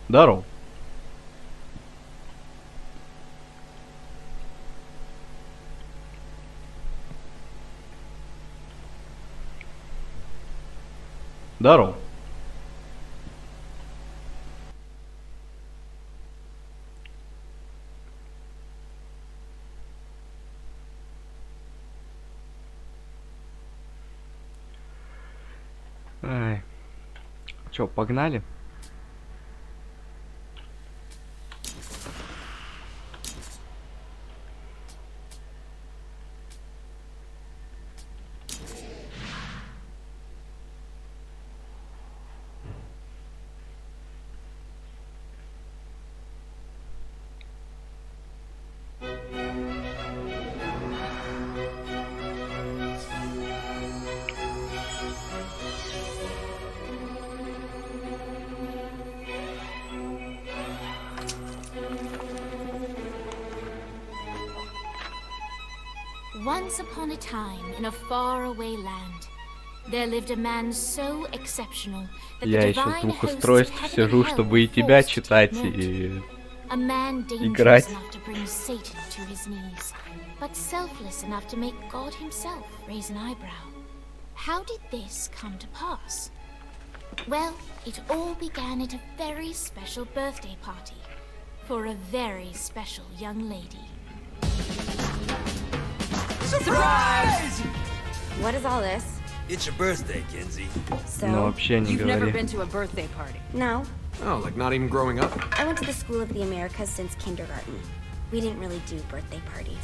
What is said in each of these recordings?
Здорово. Здорово. Ай. Чё, погнали? Once upon a time, in a faraway land, there lived a man so exceptional that Я the еще с divine двух hosts of устройств heaven and сижу, hell чтобы и were тебя forced to читать, take note. и A man dangerous играть. enough to bring Satan to his knees, but selfless enough to make God himself raise an eyebrow. How did this come to pass? Well, it all began at a very special birthday party for a very special young lady. Surprise! What is all this? It's your birthday, Kinsey. So, ну вообще не You've never говори. been to a birthday party. no. Oh, like not even growing up? I went to the School of the Americas since kindergarten. We didn't really do birthday parties.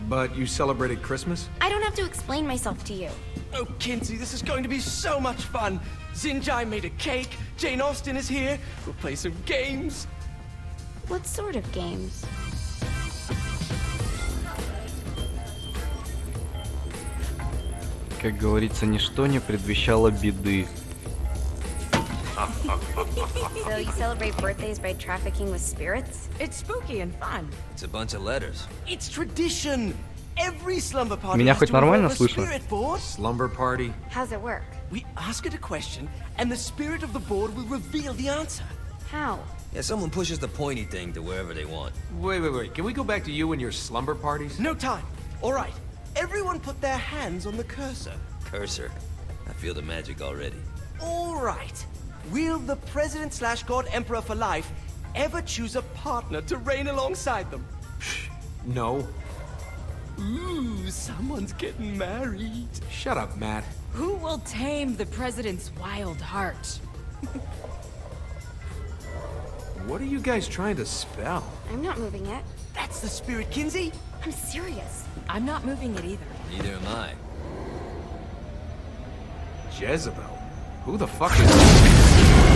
But you celebrated Christmas? I don't have to explain myself to you. Oh, Kinsey, this is going to be so much fun. Zinjai made a cake, Jane Austen is here, we'll play some games. What sort of games? Как говорится, ничто не предвещало беды. So you celebrate birthdays by trafficking with spirits? It's spooky and fun. It's a bunch of letters. It's tradition. Every slumber party Меня has хоть to нормально involve a слышно? spirit board. Slumber party? How's it work? We ask it a question, and the spirit of the board will reveal the answer. How? Yeah, someone pushes the pointy thing to wherever they want. Wait. Can we go back to you and your slumber parties? No time. All right. Everyone put their hands on the cursor. Cursor. I feel the magic already. All right. Will the president slash god emperor for life ever choose a partner to reign alongside them? No. Ooh, someone's getting married. Shut up, Matt. Who will tame the president's wild heart? What are you guys trying to spell? I'm not moving it. That's the spirit, Kinsey. I'm serious. I'm not moving it either. Neither am I. Jezebel? Who the fuck is...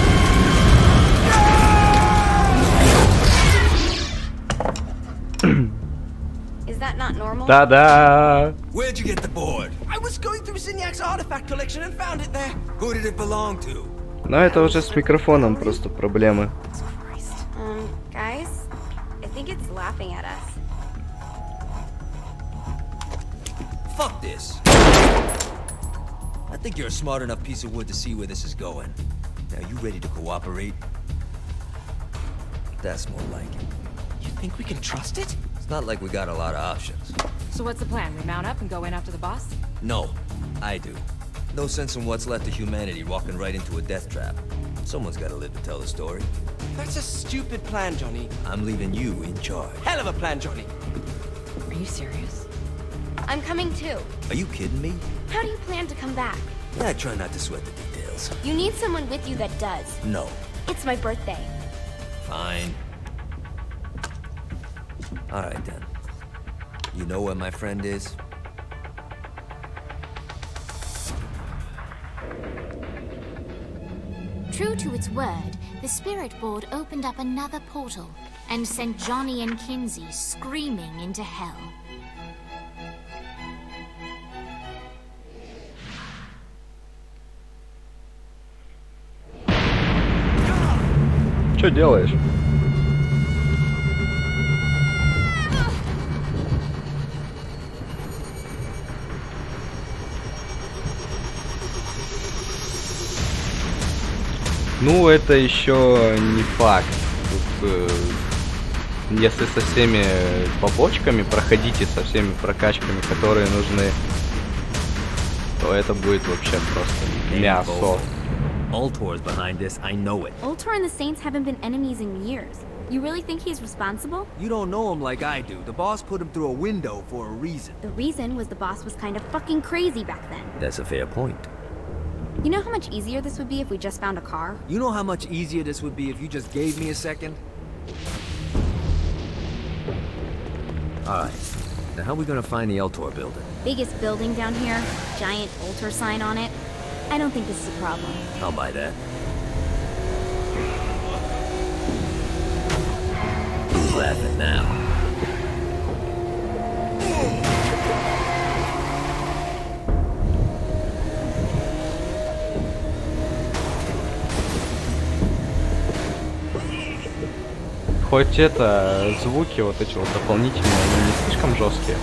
Is that not normal? Та-да! Where'd you get the board? I was going through Zinyak's artifact collection and found it there. Who did it belong to? Но это уже с микрофоном просто проблемы. Guys, I think it's laughing at us. Fuck this. I think you're a smart enough piece of wood to see where this is going. Now, you ready to cooperate? That's more like it. You think we can trust it? It's not like we got a lot of options. So what's the plan? We mount up and go in after the boss? No, I do. No sense in what's left of humanity walking right into a death trap. Someone's gotta live to tell the story. That's a stupid plan, Johnny. I'm leaving you in charge. Hell of a plan, Johnny. Are you serious? I'm coming too. Are you kidding me? How do you plan to come back? I try not to sweat the details. You need someone with you that does. No. It's my birthday. Fine. Alright then. You know where my friend is? True to its word, the spirit board opened up another portal and sent Johnny and Kinsey screaming into hell. Что делаешь? Ну, это еще не факт. тут, если со всеми побочками проходите, со всеми прокачками, которые нужны, то это будет вообще просто мясо. Ultor's behind this, I know it. Ultor and the Saints haven't been enemies in years. You really think he's responsible? You don't know him like I do. The boss put him through a window for a reason. The reason was the boss was kind of fucking crazy back then. That's a fair point. You know how much easier this would be if we just found a car? You know how much easier this would be if you just gave me a second? Alright. Now how are we gonna find the Ultor building? Biggest building down here, giant Ultor sign on it. I don't think this is a problem. I'll buy that. Who's laughing now? Хоть это, звуки вот эти вот дополнительные, они не слишком жесткие.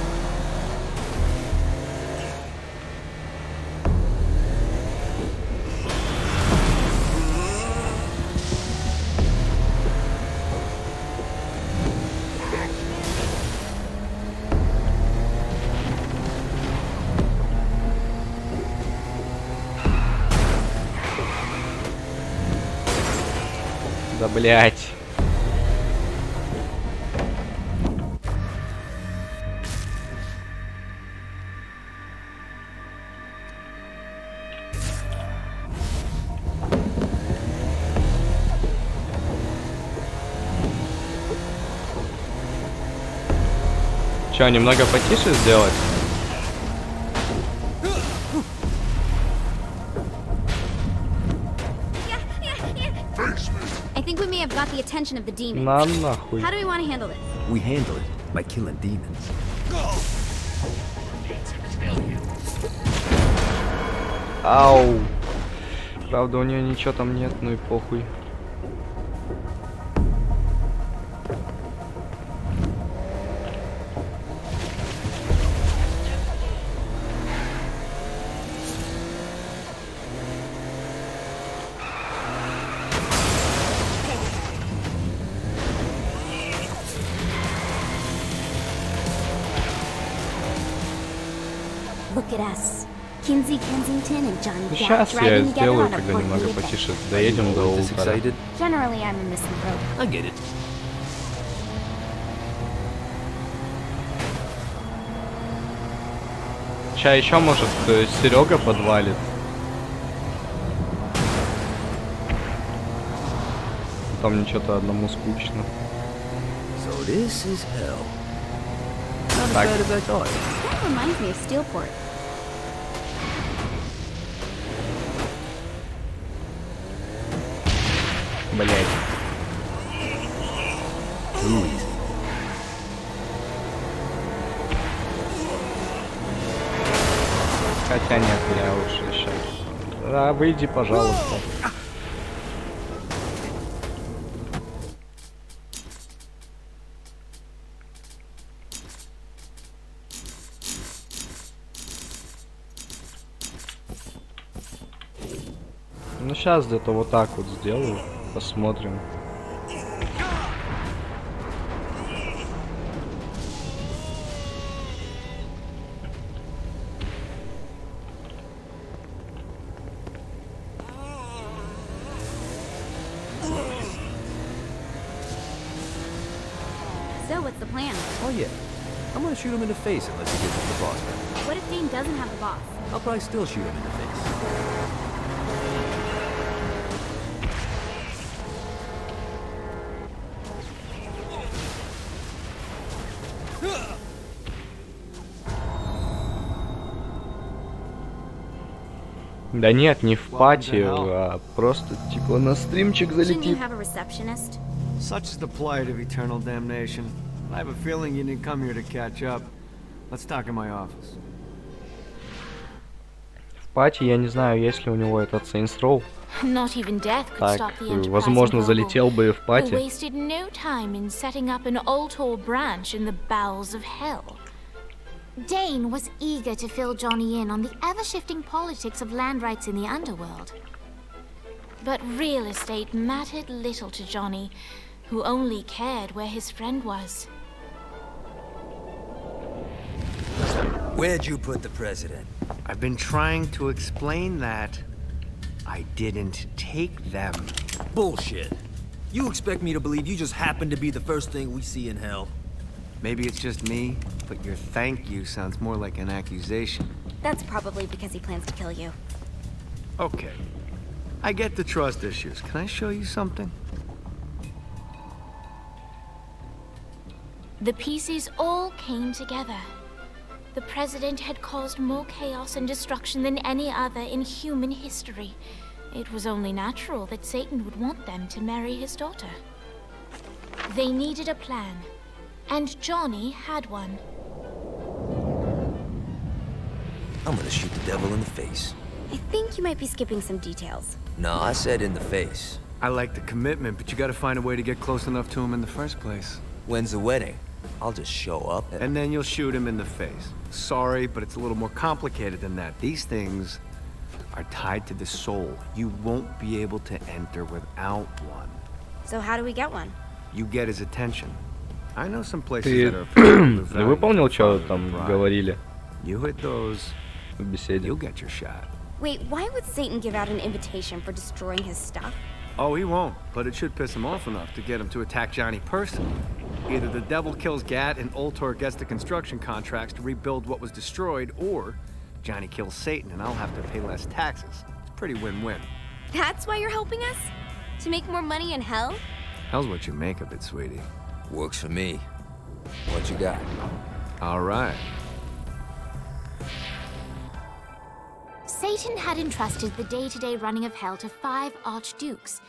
Да блять. Че, немного потише сделать? I think we may have got the attention of the demon. На нахуй. How do we want to handle this? We handle it by killing demons. Ау. Правда, у нее ничего там нет, ну и похуй. Look at us. Kinsey Kensington and Johnny Depp Сейчас я driving together сделаю, on a когда Portland немного adventure. потише доедем до This Ултора. excited? Generally, I'm a misanthrope. I get it. Сейчас еще, может, Серега подвалит. Там мне что-то одному скучно. So this is hell. Not as Так. bad as I thought. That reminds me of Steelport. Блять. Too easy. Хотя нет, я лучше сейчас. Да, выйди, пожалуйста. Ну сейчас где-то вот так вот сделаю, посмотрим. So, what's the plan? Oh yeah. I'm gonna shoot him in the face unless he gives us the boss back. What if Dane doesn't have the boss? I'll probably still shoot him in the face. Да нет, не в пати, а просто типа на стримчик Shouldn't you залетит. have a receptionist? Such is the plight of eternal damnation. I have a feeling you didn't come here to catch up. Let's talk in my office. В пати я не знаю, есть ли у него этот Saints Row. Not even death could Так, stop the Enterprise возможно, in trouble. залетел бы в They пати. wasted no time in setting up an Ultor branch in the bowels of hell. Dane was eager to fill Johnny in on the ever-shifting politics of land rights in the underworld. But real estate mattered little to Johnny, who only cared where his friend was. Where'd you put the president? I've been trying to explain that. I didn't take them. Bullshit. You expect me to believe you just happened to be the first thing we see in hell? Maybe it's just me, but your thank you sounds more like an accusation. That's probably because he plans to kill you. Okay. I get the trust issues. Can I show you something? The pieces all came together. The president had caused more chaos and destruction than any other in human history. It was only natural that Satan would want them to marry his daughter. They needed a plan, and Johnny had one. I'm gonna shoot the devil in the face. I think you might be skipping some details. No, I said in the face. I like the commitment, but you gotta find a way to get close enough to him in the first place. When's the wedding? I'll just show up and... And then you'll shoot him in the face. Sorry, but it's a little more complicated than that. These things are tied to the soul. You won't be able to enter without one. So how do we get one? You get his attention. I know some places Ты that are выполнил, что там говорили You hit those, в беседе? you'll get your shot. Wait, why would Satan give out an invitation for destroying his stuff? Oh, he won't, but it should piss him off enough to get him to attack Johnny personally. Either the devil kills Gat and Ultor gets the construction contracts to rebuild what was destroyed, or Johnny kills Satan and I'll have to pay less taxes. It's pretty win-win. That's why you're helping us? To make more money in hell? Hell's what you make of it, sweetie. Works for me. What you got? All right. Satan had entrusted the day-to-day running of Hell to 5 archdukes,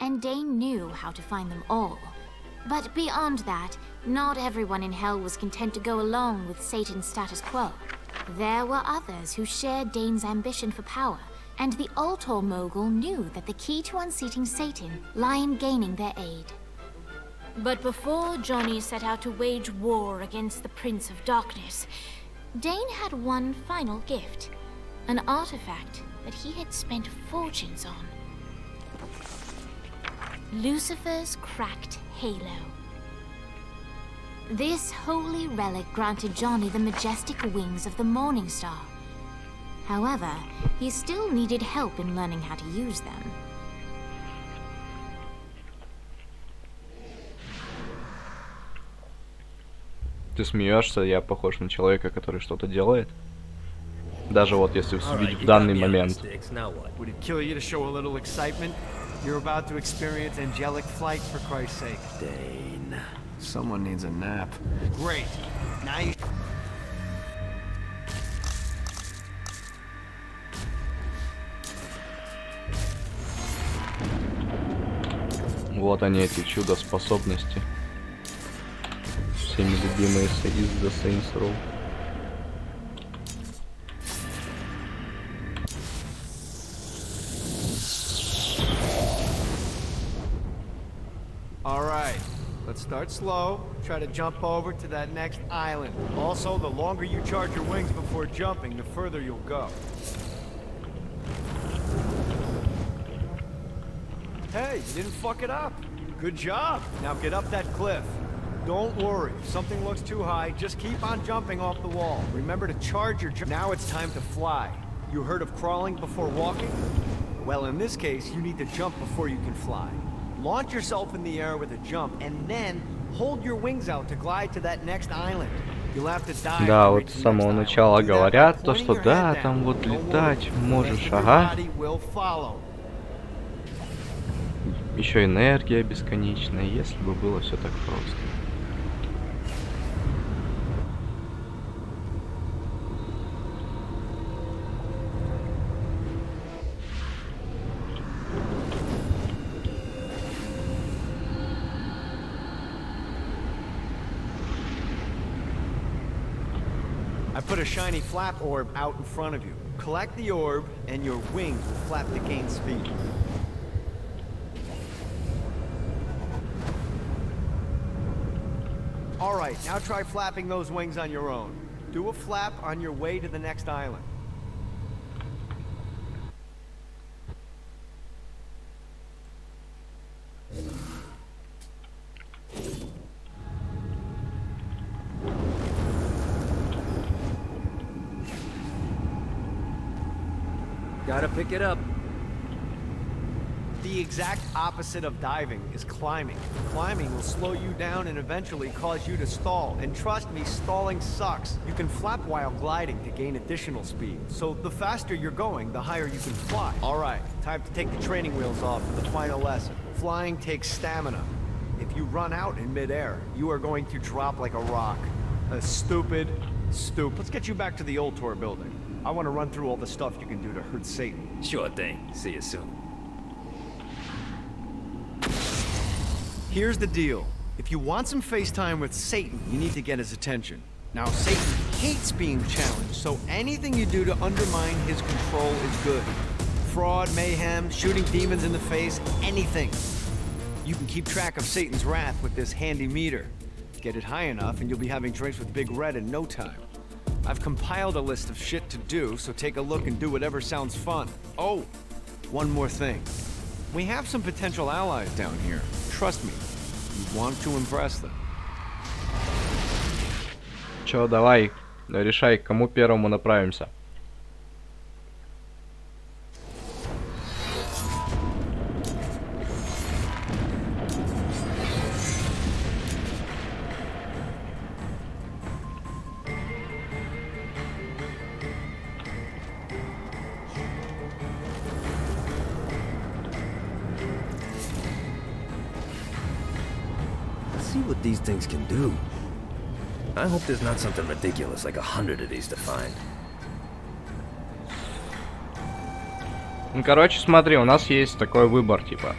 and Dane knew how to find them all. But beyond that, not everyone in Hell was content to go along with Satan's status quo. There were others who shared Dane's ambition for power, and the Ultor mogul knew that the key to unseating Satan lay in gaining their aid. But before Johnny set out to wage war against the Prince of Darkness, Dane had one final gift. An artifact that he had spent fortunes on. Lucifer's cracked halo. This holy relic granted Johnny the majestic wings of the Morning Star. However, he still needed help in learning how to use them. Ты смеешься, я похож на человека, который что-то делает? Даже вот если судить в данный момент. Would it kill you to show a little excitement? You're about to experience angelic flight, for Christ's sake. Dane. Someone needs a nap. Great. Now you... Вот они, эти чудо-способности. Всеми любимые из The Saints Row. Alright, let's start slow. Try to jump over to that next island. Also, the longer you charge your wings before jumping, the further you'll go. Hey, you didn't fuck it up. Good job. Now get up that cliff. Don't worry, if something looks too high, just keep on jumping off the wall. Remember to charge your jump. Now it's time to fly. You heard of crawling before walking? Well, in this case, you need to jump before you can fly. Launch yourself in the air with a jump, and then hold your wings out to glide to that next island. You'll have to dive. Да, вот с самого начала говорят то, что да, там вот летать можешь, ага. Еще энергия бесконечная, если бы было все так просто. I put a shiny flap orb out in front of you. Collect the orb, and your wings will flap to gain speed. Alright, now try flapping those wings on your own. Do a flap on your way to the next island. gotta pick it up. The exact opposite of diving is climbing. Climbing will slow you down and eventually cause you to stall. And trust me, stalling sucks. You can flap while gliding to gain additional speed. So the faster you're going, the higher you can fly. All right, time to take the training wheels off for the final lesson. Flying takes stamina. If you run out in midair, you are going to drop like a rock. A stupid. Let's get you back to the old tour building. I want to run through all the stuff you can do to hurt Satan. Sure thing. See you soon. Here's the deal. If you want some FaceTime with Satan, you need to get his attention. Now, Satan hates being challenged, so anything you do to undermine his control is good. Fraud, mayhem, shooting demons in the face, anything. You can keep track of Satan's wrath with this handy meter. Get it high enough and you'll be having drinks with Big Red in no time. I've compiled a list of shit to do, so take a look and do whatever sounds fun. Oh, one more thing. We have some potential allies down here. Trust me, you want to impress them. Чё, давай, решай, к кому первому направимся. See what these things can do. I hope there's not something ridiculous like 100 of these to find. Ну, короче, смотри, у нас есть такой выбор, типа.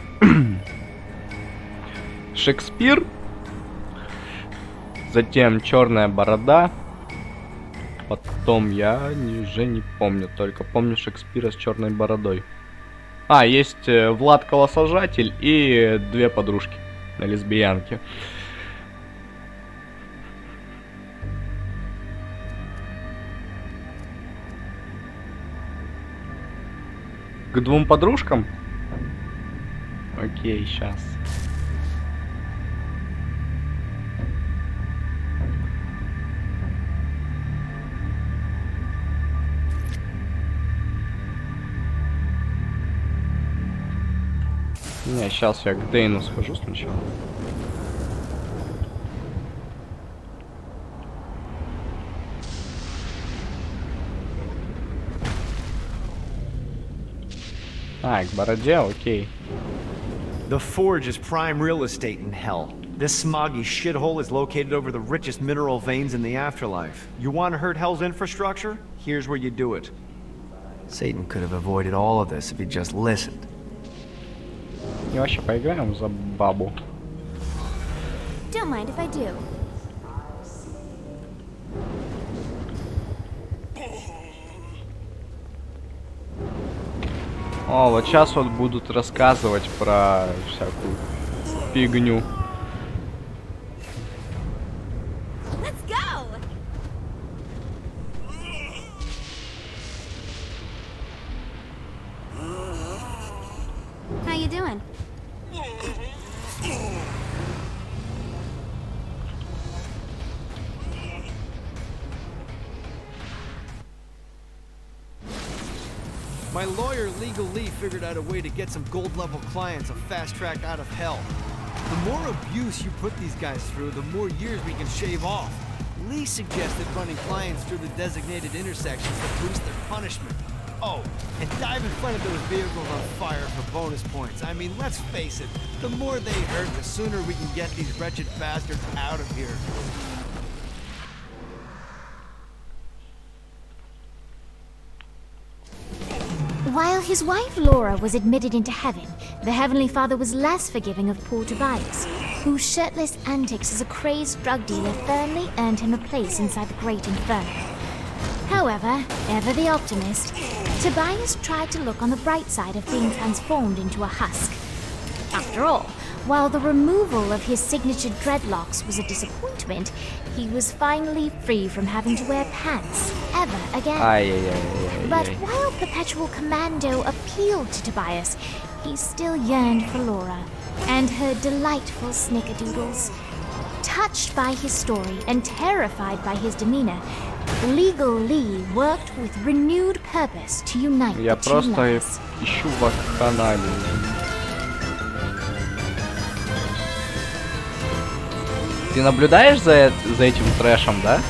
Шекспир. Затем Черная борода. Потом я уже не помню, только помню Шекспира с черной бородой. А, есть Влад Колосожатель и две подружки на лесбиянке. К двум подружкам? Окей, сейчас. Не, сейчас я к Дейну схожу сначала. А, к бороде, окей. The Forge is prime real estate in hell. This smoggy shithole is located over the richest mineral veins in the afterlife. You want to hurt Hell's infrastructure? Here's where you do it. Satan could have avoided all of this if he just listened. И вообще поиграем за бабу. Don't mind if I do. О, вот сейчас вот будут рассказывать про всякую фигню. Let's go! How you doing? My lawyer, Legal Lee, figured out a way to get some gold-level clients a fast track out of hell. The more abuse you put these guys through, the more years we can shave off. Lee suggested running clients through the designated intersections to boost their punishment. Oh, and dive in front of those vehicles on fire for bonus points. I mean, let's face it, the more they hurt, the sooner we can get these wretched bastards out of here. While his wife Laura was admitted into heaven, the Heavenly Father was less forgiving of poor Tobias, whose shirtless antics as a crazed drug dealer firmly earned him a place inside the Great Inferno. However, ever the optimist, Tobias tried to look on the bright side of being transformed into a husk. After all, while the removal of his signature dreadlocks was a disappointment, he was finally free from having to wear pants ever again. But while Perpetual Commando appealed to Tobias, he still yearned for Laura and her delightful snickerdoodles. Touched by his story and terrified by his demeanor, Legal Lee worked with renewed purpose to unite Я the two просто lovers. ищу вакханалию. Ты наблюдаешь за этим трэшем, да?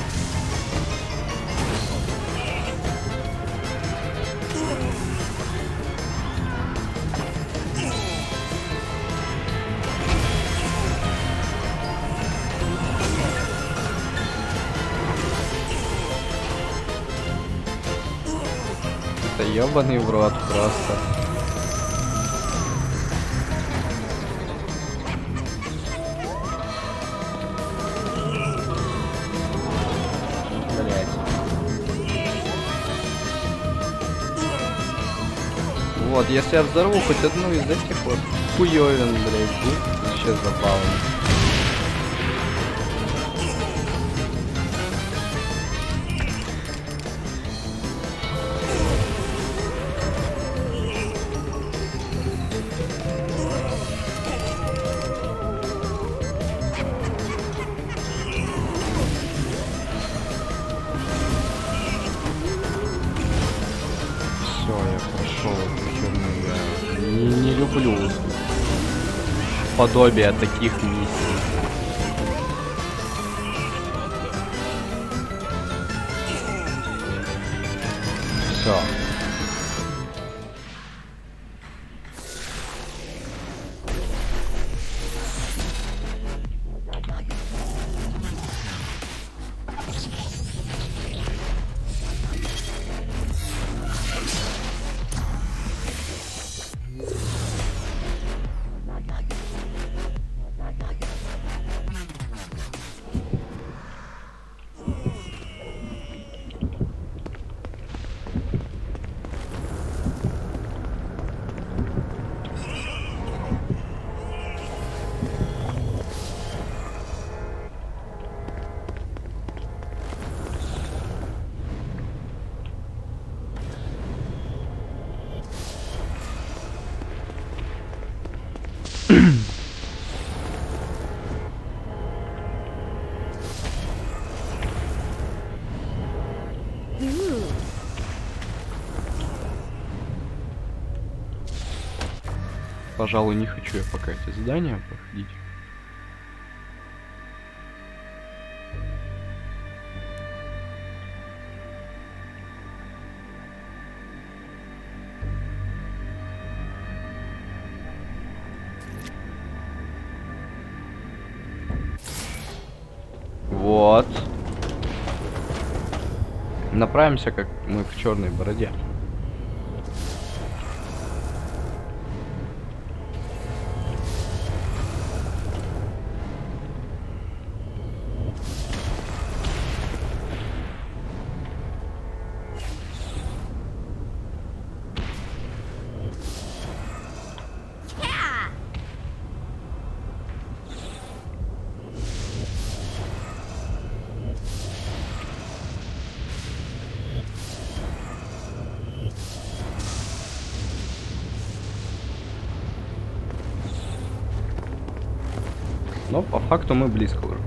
Это ёбаный в рот просто. Блять. Вот, если я взорву хоть одну из этих вот хуёвин, блять, будет вообще забавно. Все, я прошел эту херню. Я не люблю подобие таких миссий. Все. Пожалуй, не хочу я пока эти задания проходить. Вот. Направимся, как мы к черной бороде. Но по факту мы близко уже.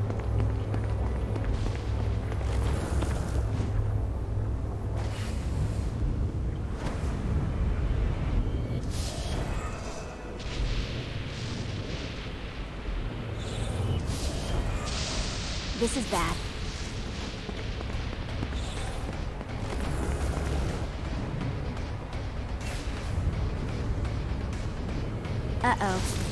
This is bad. Uh-oh.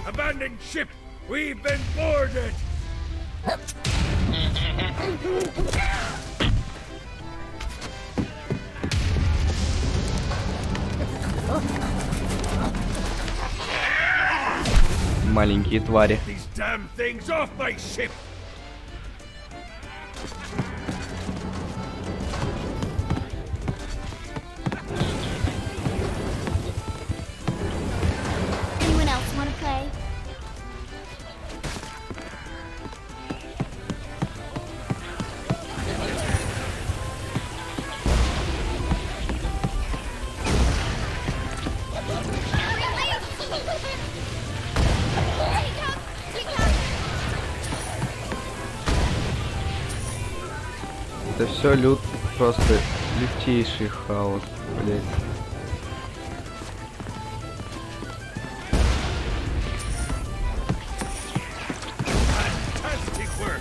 Abandoned ship! We've been boarded! маленькие твари. These damn things off my ship! Anyone else want to play? Это все просто лютейший хаос, блять. Fantastic work!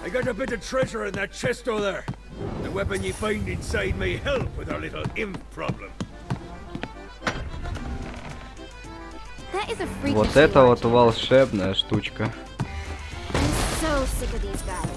I got a bit of treasure in that chest over there. The weapon you find inside may help with our little imp problem. That is a freakish Вот это large. вот волшебная штучка. I'm so sick of these guys.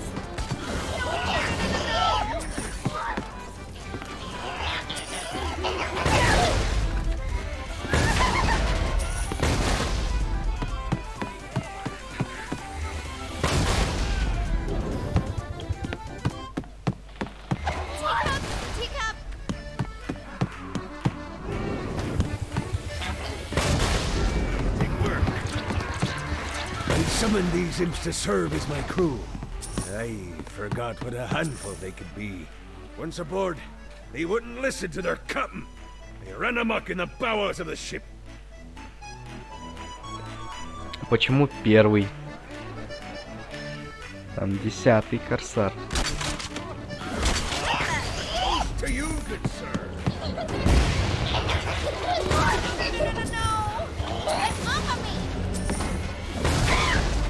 I summoned these imps to serve as my crew. I forgot what a handful they could be. Once aboard, they wouldn't listen to their captain. They ran amok in the bowels of the ship. Почему первый? Там 10-й корсар. To you, good sir.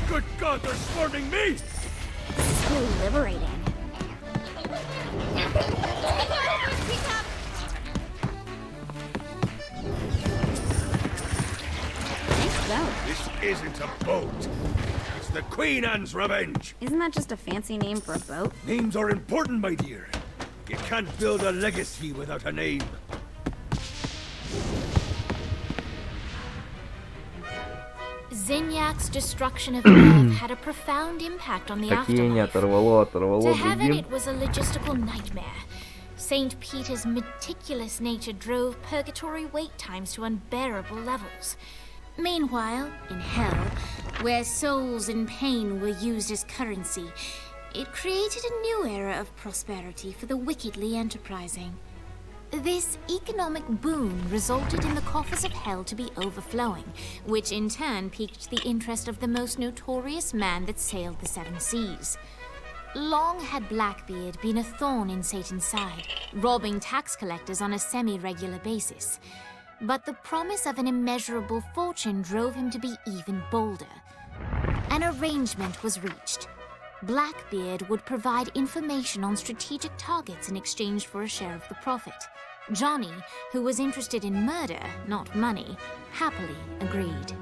Good God, they're swarming me! This is really liberating. Nice boat. This isn't a boat. It's the Queen Anne's Revenge. Isn't that just a fancy name for a boat? Names are important, my dear. You can't build a legacy without a name. Zinyak's destruction of Earth had a profound impact on the Такие не afterlife. оторвало To heaven, другим. it was a logistical nightmare. St. Peter's meticulous nature drove purgatory wait times to unbearable levels. Meanwhile, in hell, where souls in pain were used as currency, it created a new era of prosperity for the wickedly enterprising. This economic boon resulted in the coffers of hell to be overflowing, which in turn piqued the interest of the most notorious man that sailed the seven seas. Long had Blackbeard been a thorn in Satan's side, robbing tax collectors on a semi-regular basis. But the promise of an immeasurable fortune drove him to be even bolder. An arrangement was reached. Blackbeard would provide information on strategic targets in exchange for a share of the profit. Johnny, who was interested in murder, not money, happily agreed.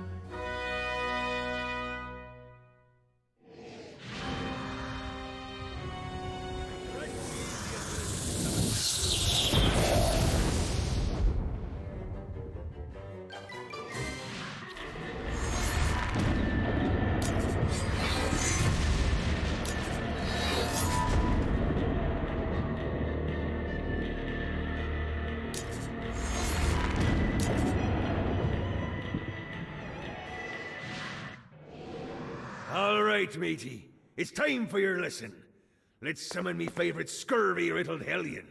All right, matey. It's time for your lesson. Let's summon me favorite scurvy-riddled hellion.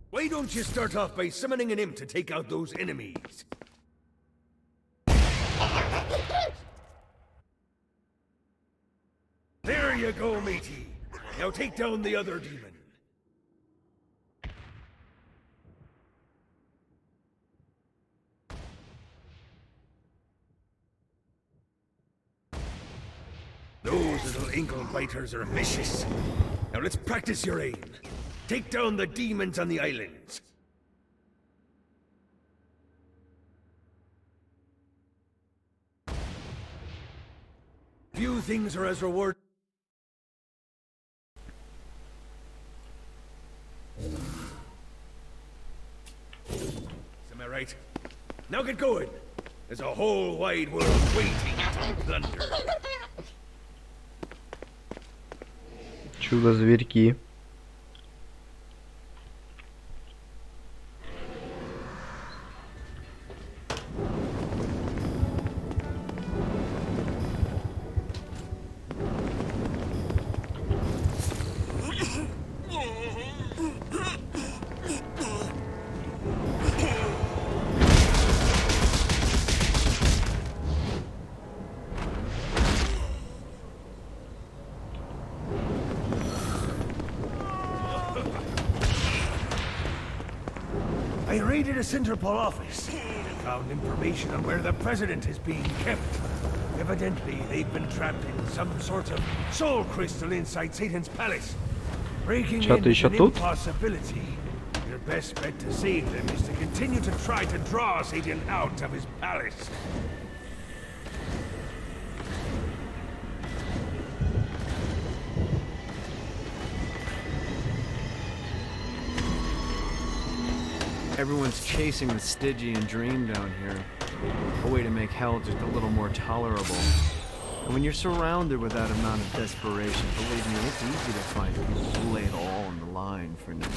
Why don't you start off by summoning an imp to take out those enemies? There you go, matey. Now take down the other demon. Those little inkle biters are vicious. Now let's practice your aim. Take down the demons on the islands. Few things are as rewarding. Am I right? Now get going. There's a whole wide world waiting to be plundered. Чудо-зверьки. I raided a Centerpol office and found information on where the president is being kept. Evidently, they've been trapped in some sort of soul crystal inside Satan's palace. Breaking in Что-то is еще an тут? impossibility. Your best bet to save them is to continue to try to draw Satan out of his palace. Everyone's chasing the Stygian dream down here. A way to make hell just a little more tolerable. And when you're surrounded with that amount of desperation, believe me, it's easy to find people who lay it all on the line for now.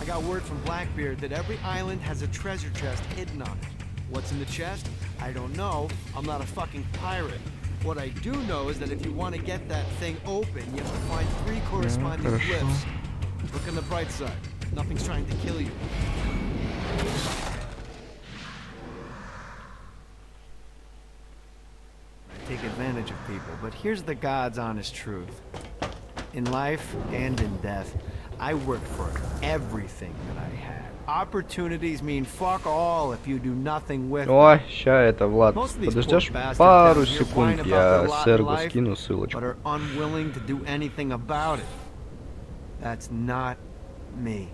I got word from Blackbeard that every island has a treasure chest hidden on it. What's in the chest? I don't know. I'm not a fucking pirate. What I do know is that if you want to get that thing open, you have to find 3 corresponding хорошо. glyphs. Look on the bright side. Nothing's trying to kill you. I take advantage of people, but here's the God's honest truth. In life and in death, I worked for everything that I had. Opportunities mean fuck all if you do nothing with them. Ой, ща это, Влад, Most of these подождешь poor bastards пару down here секунд, whine about я their lot in Сергу life, скину but ссылочку. are unwilling to do anything about it. That's not me.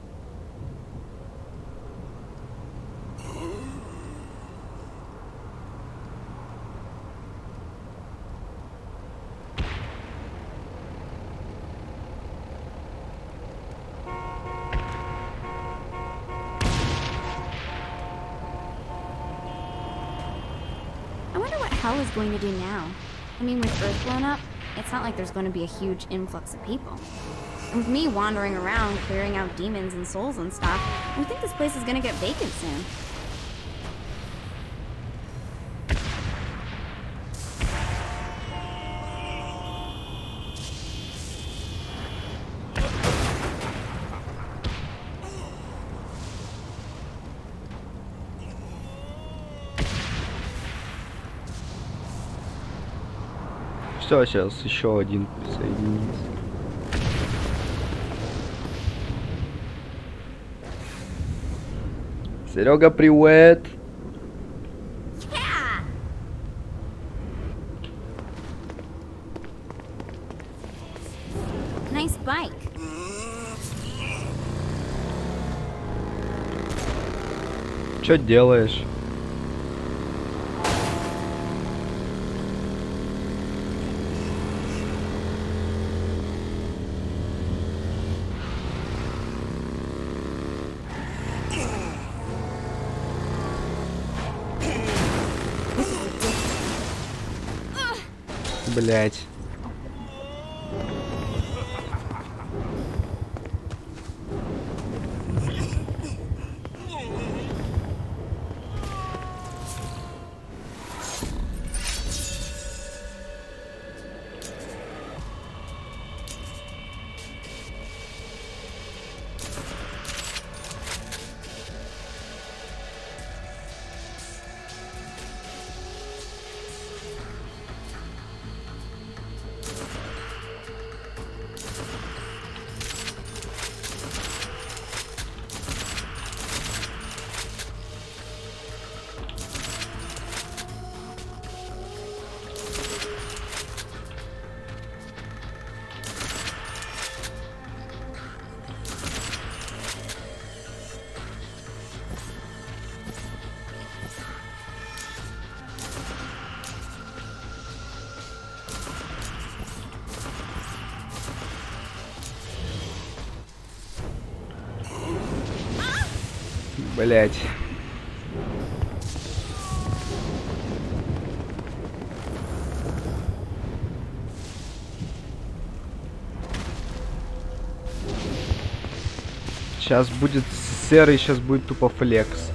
I wonder what Hell is going to do now. I mean, with Earth blown up, it's not like there's going to be a huge influx of people. And with me wandering around, clearing out demons and souls and stuff, I think this place is going to get vacant soon. Все, сейчас еще один присоединится. Серега, привет! Yeah! Nice bike. Что делаешь? Блять. Блять. Сейчас будет серый, сейчас будет тупо флекс.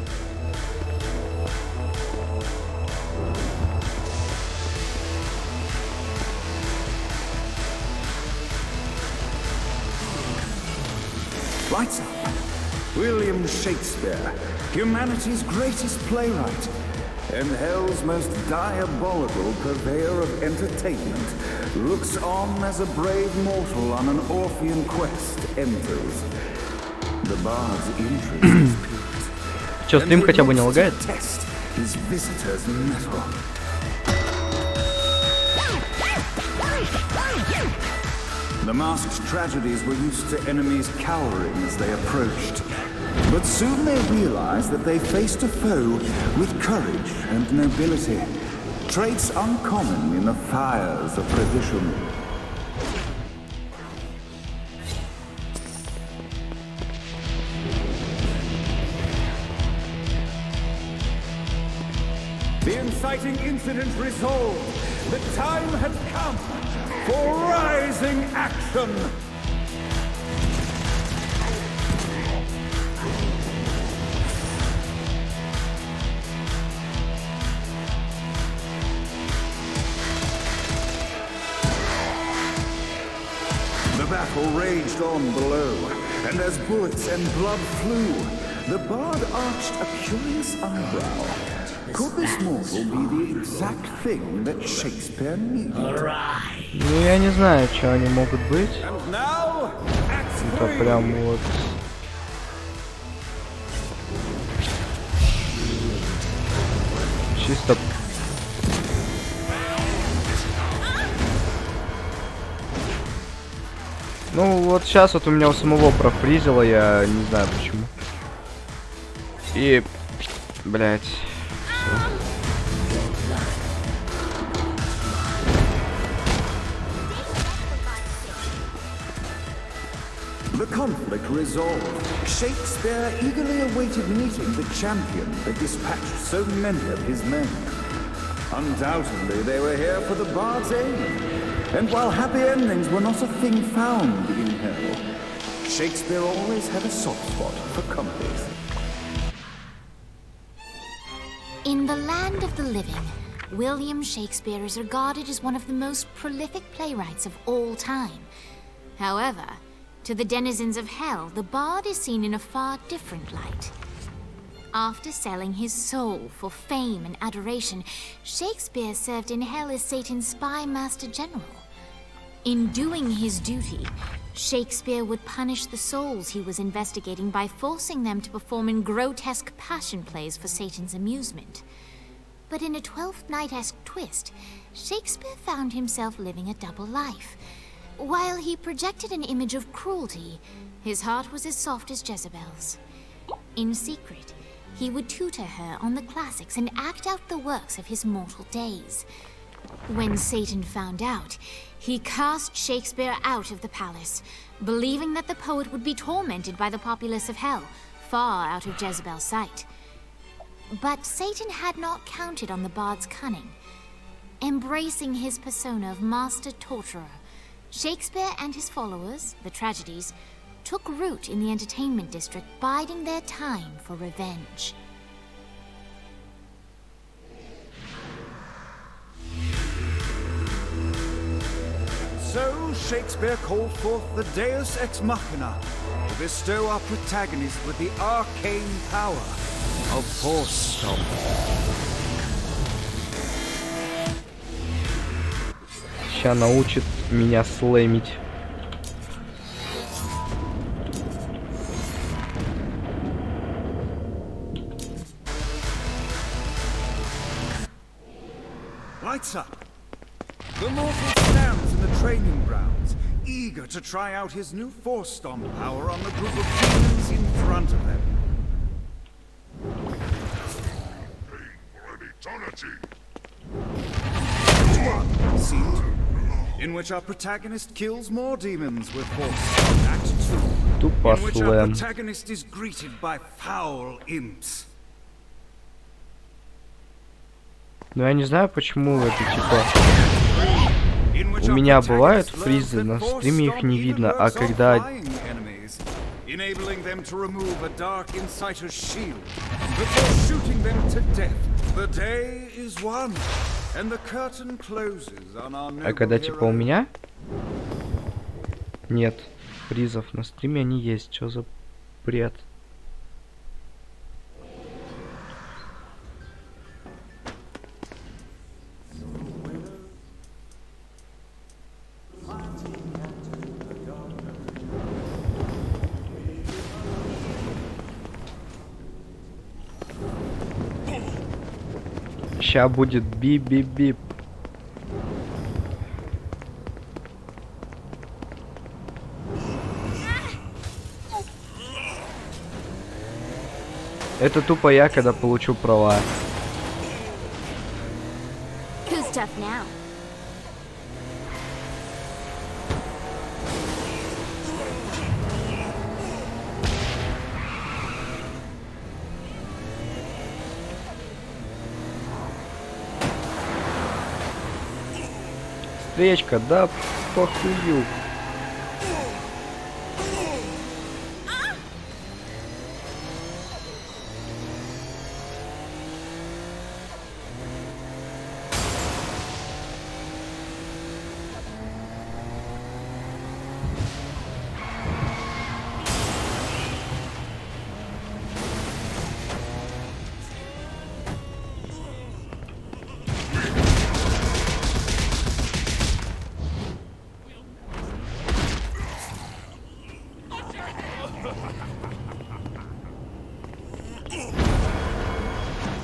Lights up. William Shakespeare, humanity's greatest playwright, and hell's most diabolical purveyor of entertainment, looks on as a brave mortal on an Orphean quest enters. The bard's interest is piqued. Чё, стрим хотя бы не лагает? Test his visitor's mettle. The masked tragedies were used to enemies cowering as they approached. But soon they realized that they faced a foe with courage and nobility, traits uncommon in the fires of perdition. The inciting incident resolved. The time had come for rising action! The battle raged on below, and as bullets and blood flew, the bard arched a curious eyebrow. Could this mortal be the exact thing that Shakespeare needed? Ну я не знаю, что они могут быть. Это прям вот. Чисто. Ну вот сейчас вот у меня у самого профризило, я не знаю почему. И, блять. The conflict resolved. Shakespeare eagerly awaited meeting the champion that dispatched so many of his men. Undoubtedly, they were here for the bard's aid. And while happy endings were not a thing found in hell, Shakespeare always had a soft spot for comedies. In the land of the living, William Shakespeare is regarded as one of the most prolific playwrights of all time. However, to the denizens of hell, the bard is seen in a far different light. After selling his soul for fame and adoration, Shakespeare served in hell as Satan's spy master general. In doing his duty, Shakespeare would punish the souls he was investigating by forcing them to perform in grotesque passion plays for Satan's amusement. But in a Twelfth Night-esque twist, Shakespeare found himself living a double life. While he projected an image of cruelty, his heart was as soft as Jezebel's. In secret, he would tutor her on the classics and act out the works of his mortal days. When Satan found out, he cast Shakespeare out of the palace, believing that the poet would be tormented by the populace of hell, far out of Jezebel's sight. But Satan had not counted on the bard's cunning. Embracing his persona of master torturer, Shakespeare and his followers, the tragedies, took root in the entertainment district, biding their time for revenge. So Shakespeare called forth the Deus Ex Machina to bestow our protagonist with the arcane power of Force Stomp. Ща научит меня слэмить. Lights up. The mortal stands in the training grounds, eager to try out his new Force Stomp power on the group of demons in front of him. Seat. in which our protagonist kills more demons with force. Act 2, Тупо in which our слэм. protagonist is greeted by foul imps. Ну я не знаю, почему это типа... In which У our меня protagonist бывают learns фризы, that на force стриме их stop не even видно, а works on когда... flying enemies, enabling them to remove a dark inciter's shield before shooting them to death. The day is won, and the curtain closes on our А noble когда типа у hero. меня? Нет. Фризов на стриме они есть. Что за бред? Ща будет бип-бип-бип. Это тупо я, когда получу права. Who's tough now? Встречка, да похую.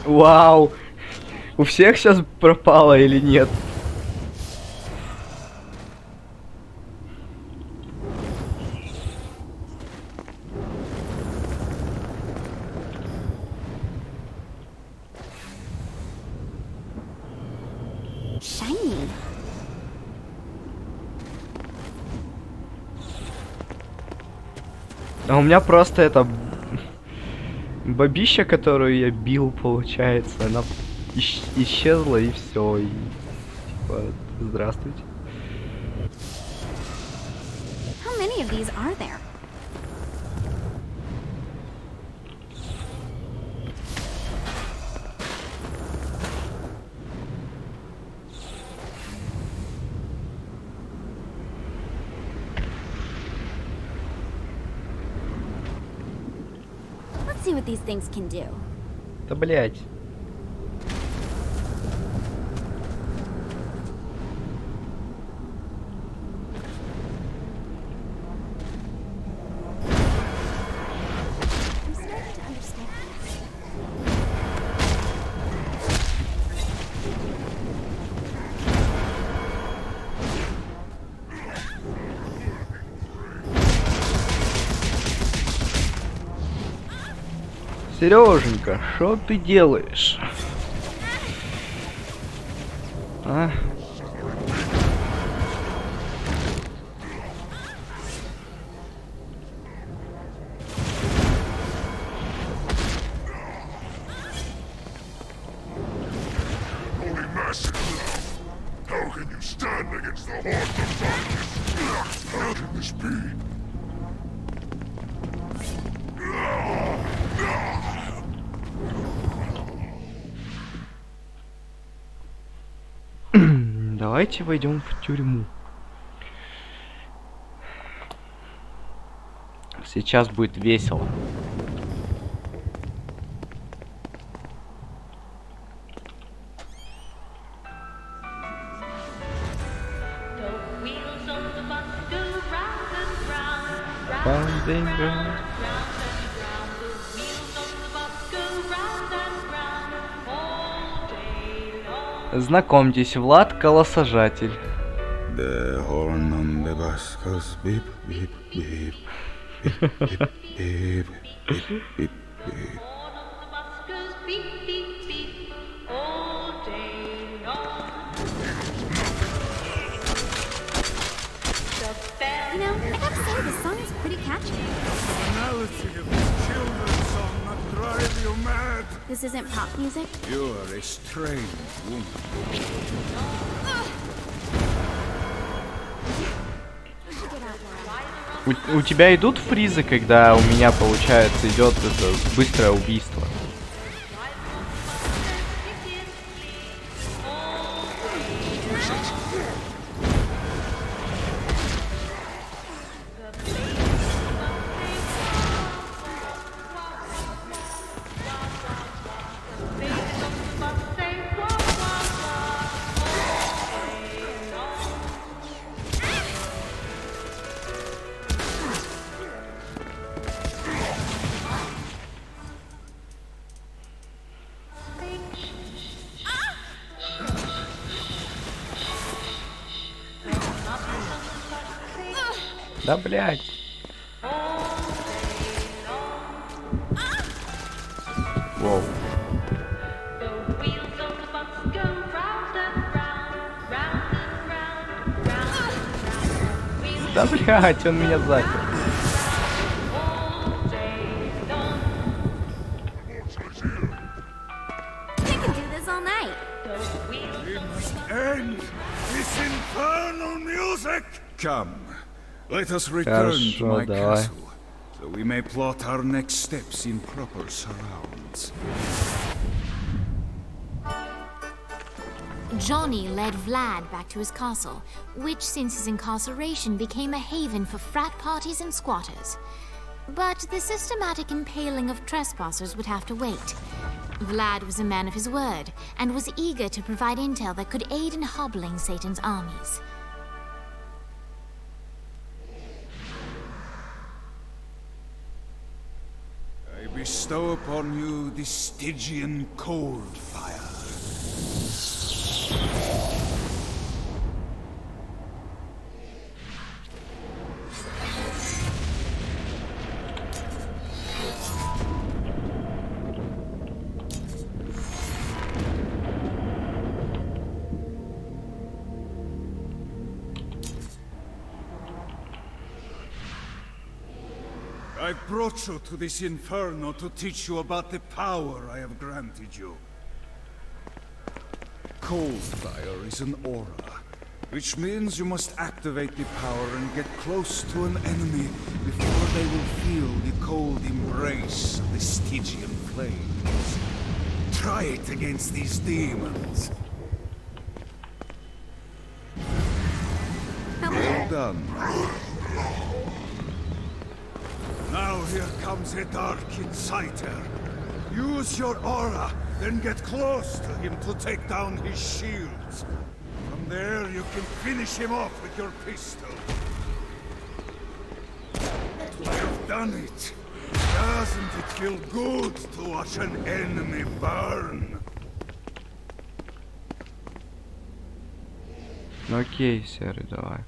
Вау! У всех сейчас пропало или нет? Shiny. А у меня просто это... Бабища, которую я бил, получается, она исчезла и все. И, типа, здравствуйте. How many of these are there? Let's see what these things can do. Да блять. I'm starting to understand. Сереженька, что ты делаешь? А? How can you stand against the horde of darkness? How can this be? Давайте войдем в тюрьму. Сейчас будет весело. Round and round. Знакомьтесь, Влад Колосожатель. The horn on the bus goes beep, beep, beep. Beep, beep, beep, beep, beep, beep. This isn't pop music? You are a strange woman. У тебя идут фризы, когда у меня, получается, идет это быстрое убийство? Да, блядь. Воу. Да, блядь, он меня запер. We can do this all night. We must end this infernal music! Come, let us return to my castle, so we may plot our next steps in proper surrounds. Johnny led Vlad back to his castle, which since his incarceration became a haven for frat parties and squatters. But the systematic impaling of trespassers would have to wait. Vlad was a man of his word, and was eager to provide intel that could aid in hobbling Satan's armies. I bestow upon you the Stygian cold fire. I brought you to this inferno to teach you about the power I have granted you. Cold fire is an aura, which means you must activate the power and get close to an enemy before they will feel the cold embrace of the Stygian flames. Try it against these demons. Well done. Now here comes a dark inciter. Use your aura, then get close to him to take down his shields. From there, you can finish him off with your pistol. You've done it. Doesn't it feel good to watch an enemy burn? Окей, серый, давай.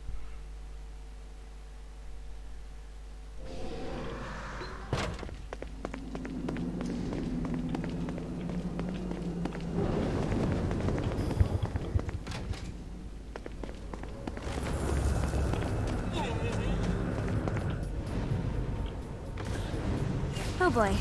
Oh boy.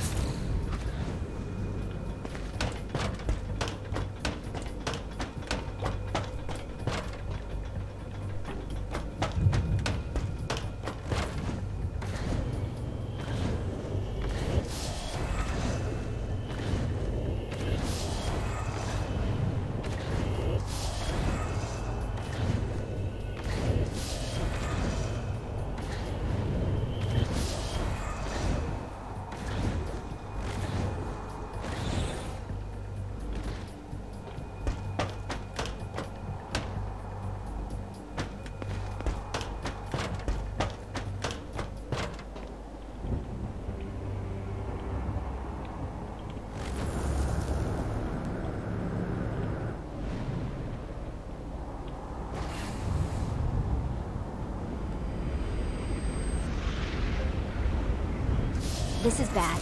This is bad.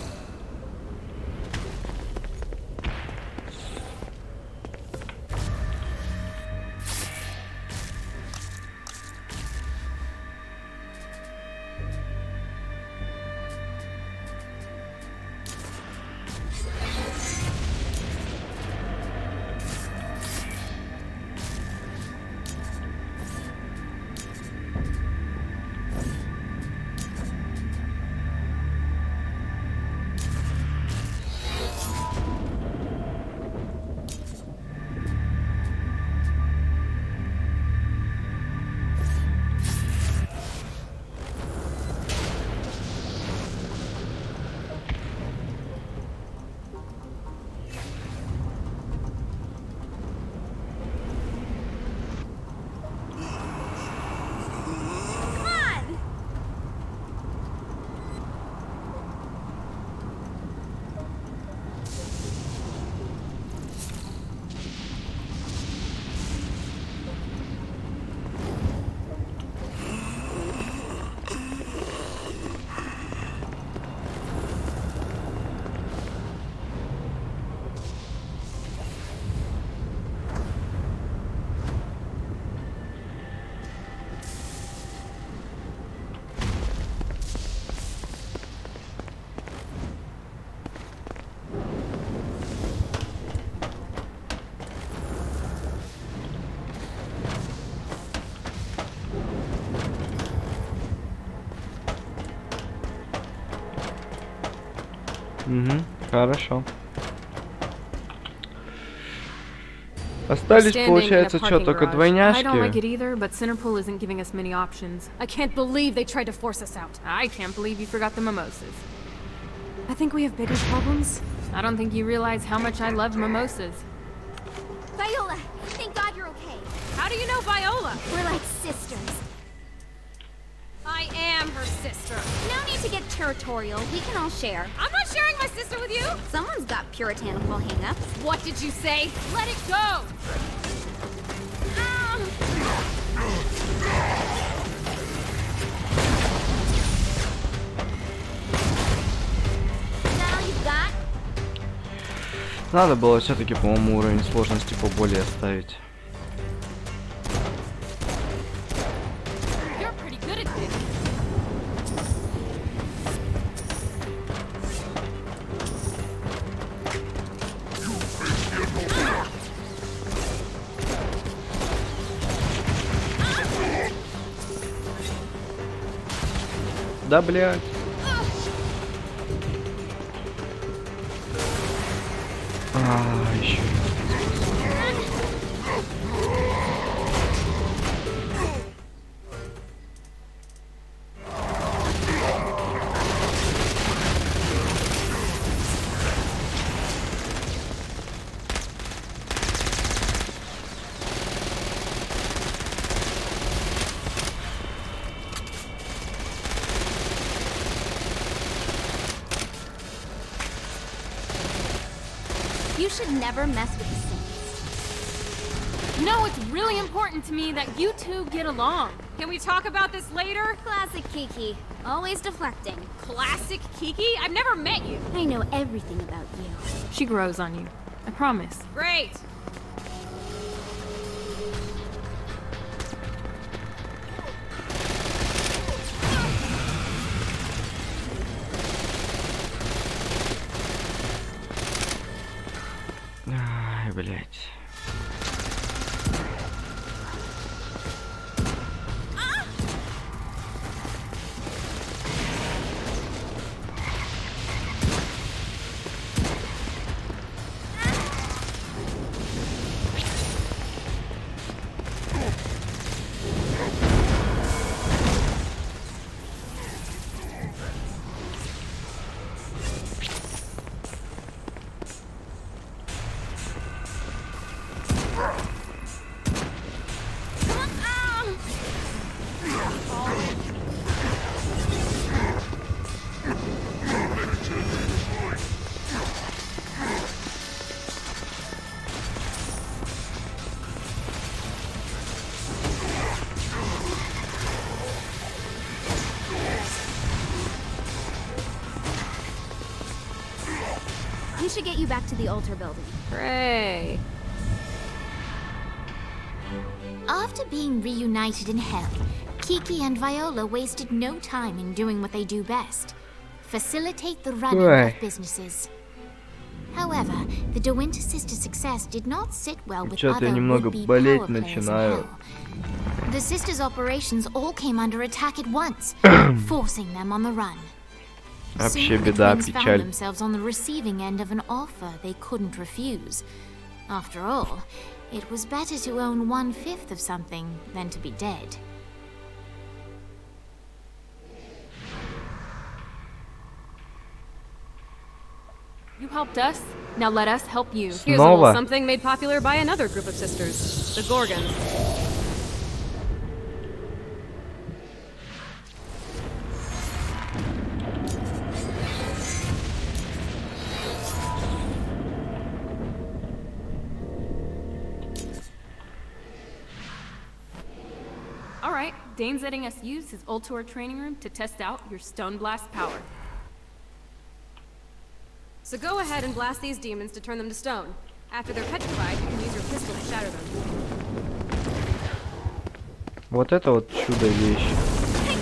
Угу, хорошо. Остались, получается, что, только I don't like двойняшки? it either, but Centerpool isn't giving us many options. I can't believe they tried to force us out. I can't believe you forgot the mimosas. I think we have bigger problems. I don't think you realize how much I love mimosas. Viola, thank God you're okay. How do you know Viola? We're like sisters. I am her sister. No need to get territorial. We can all share. I'm not sharing my sister with you. Someone's got puritanical hang-ups. What did you say? Let it go. Now you've got. Надо было все-таки, по-моему, уровень сложности поболее ставить. You're pretty good at this. Да, блядь. Еще. You should never mess with the Saints. No, it's really important to me that you two get along. Can we talk about this later? Classic Kiki. Always deflecting. Classic Kiki? I've never met you. I know everything about you. She grows on you. I promise. Great. Ай, блядь. We should get you back to the altar building. Hooray. After being reunited in hell, Kiki and Viola wasted no time in doing what they do best. Facilitate the running Right. of businesses. However, the De Winter sisters' success did not sit well with Чё-то я other немного would-be болеть power players in начинаю. hell. The sisters' operations all came under attack at once, forcing them on the run. Вообще Soon the беда, twins found печаль. themselves on the receiving end of an offer they couldn't refuse. After all, it was better to own 1/5 of something than to be dead. You helped us. Now let us help you. Here's a Снова? little something made popular by another group of sisters, the Gorgons. All right, Dane's letting us use his Ultor training room to test out your Stone Blast power. So go ahead and blast these demons to turn them to stone. After they're petrified, you can use your pistol to shatter them. Вот это вот чудо-вещь.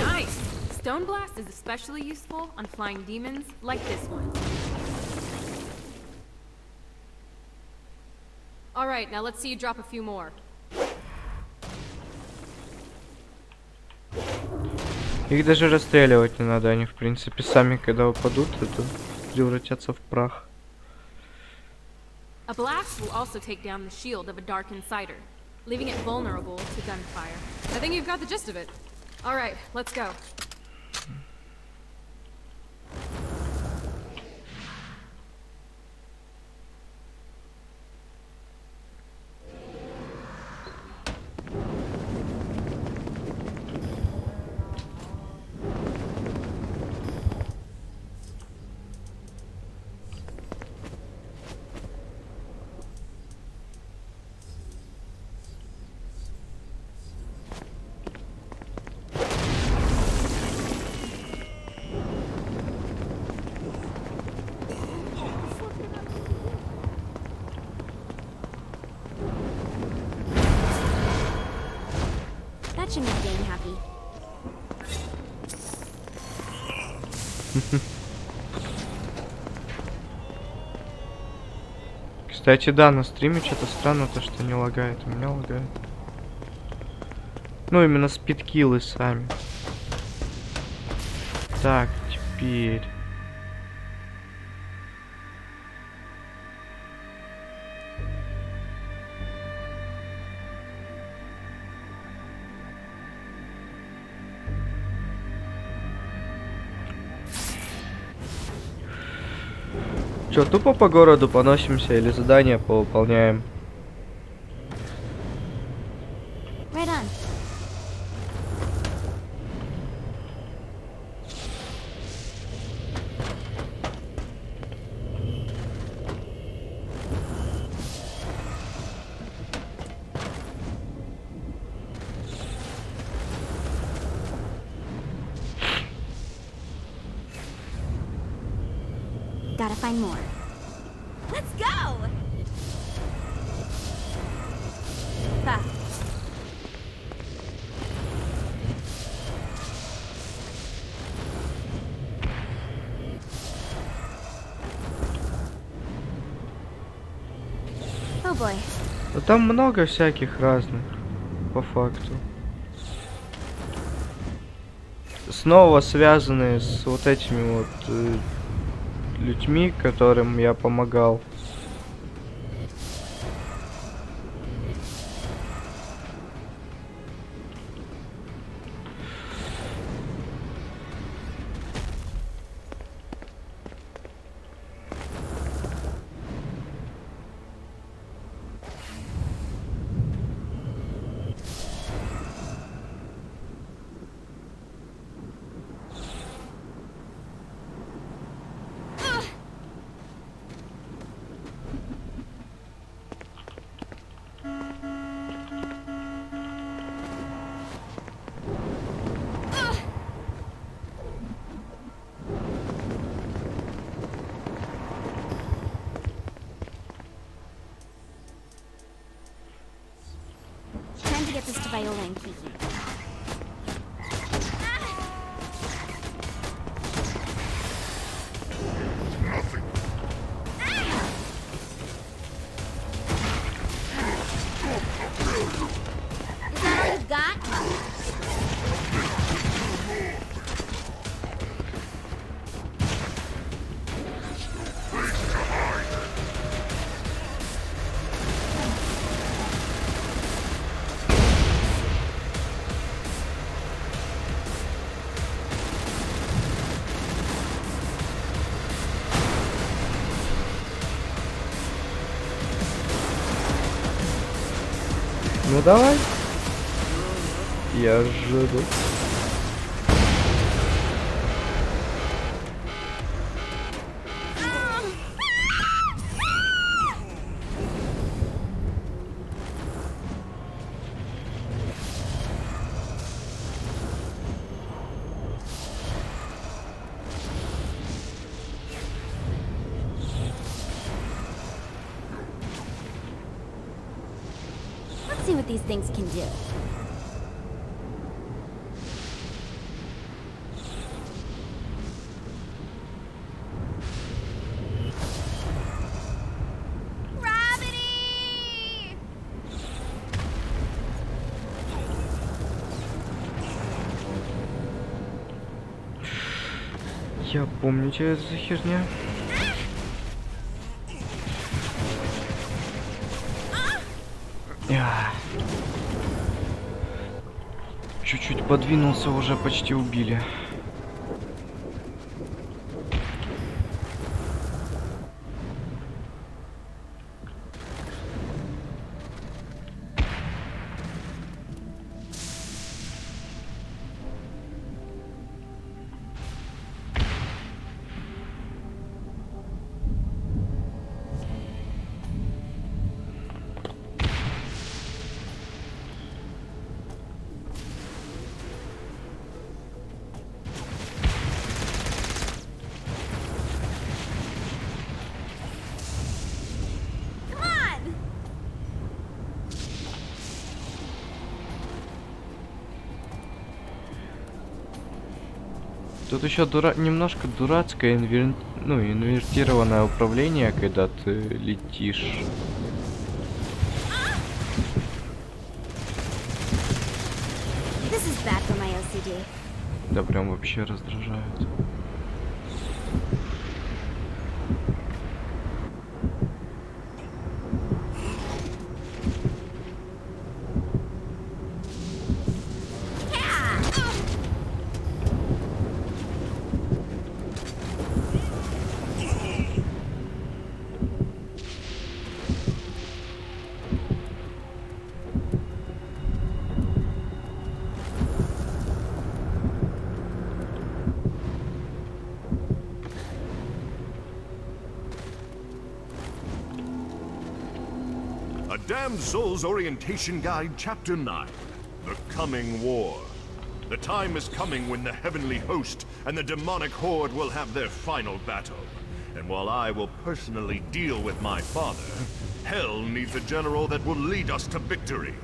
Nice! Stone Blast is especially useful on flying demons like this one. Alright, now let's see you drop a few more. Их даже расстреливать не надо, они в принципе сами когда упадут, это превратятся в прах. A blast will also take down the shield of a Dark Insider, leaving it vulnerable to gunfire. I think you've got the gist of it. All right, let's go. That should make Dane happy. Кстати, да, на стриме что-то странно, то что не лагает. У меня лагает. Ну, именно спидкиллы сами. Так, теперь... Чё, тупо по городу поносимся или задания повыполняем? Right on. Gotta find more. Let's go! Bah. Oh boy. Да там много всяких разных, по факту. Снова связанные с вот этими вот людьми, которым я помогал. Time to get this to Viola and Kiki. Is that all you got? Ну давай. Я жду. Let's see what these things can do. Я помню, что это за херня. Чуть-чуть подвинулся, уже почти убили. Тут еще немножко дурацкое инвертированное управление, когда ты летишь. This is bad for my OCD. Да прям вообще раздражает. A Damned Souls Orientation Guide, Chapter 9. The Coming War. The time is coming when the heavenly host and the demonic horde will have their final battle. And while I will personally deal with my father, Hell needs a general that will lead us to victory.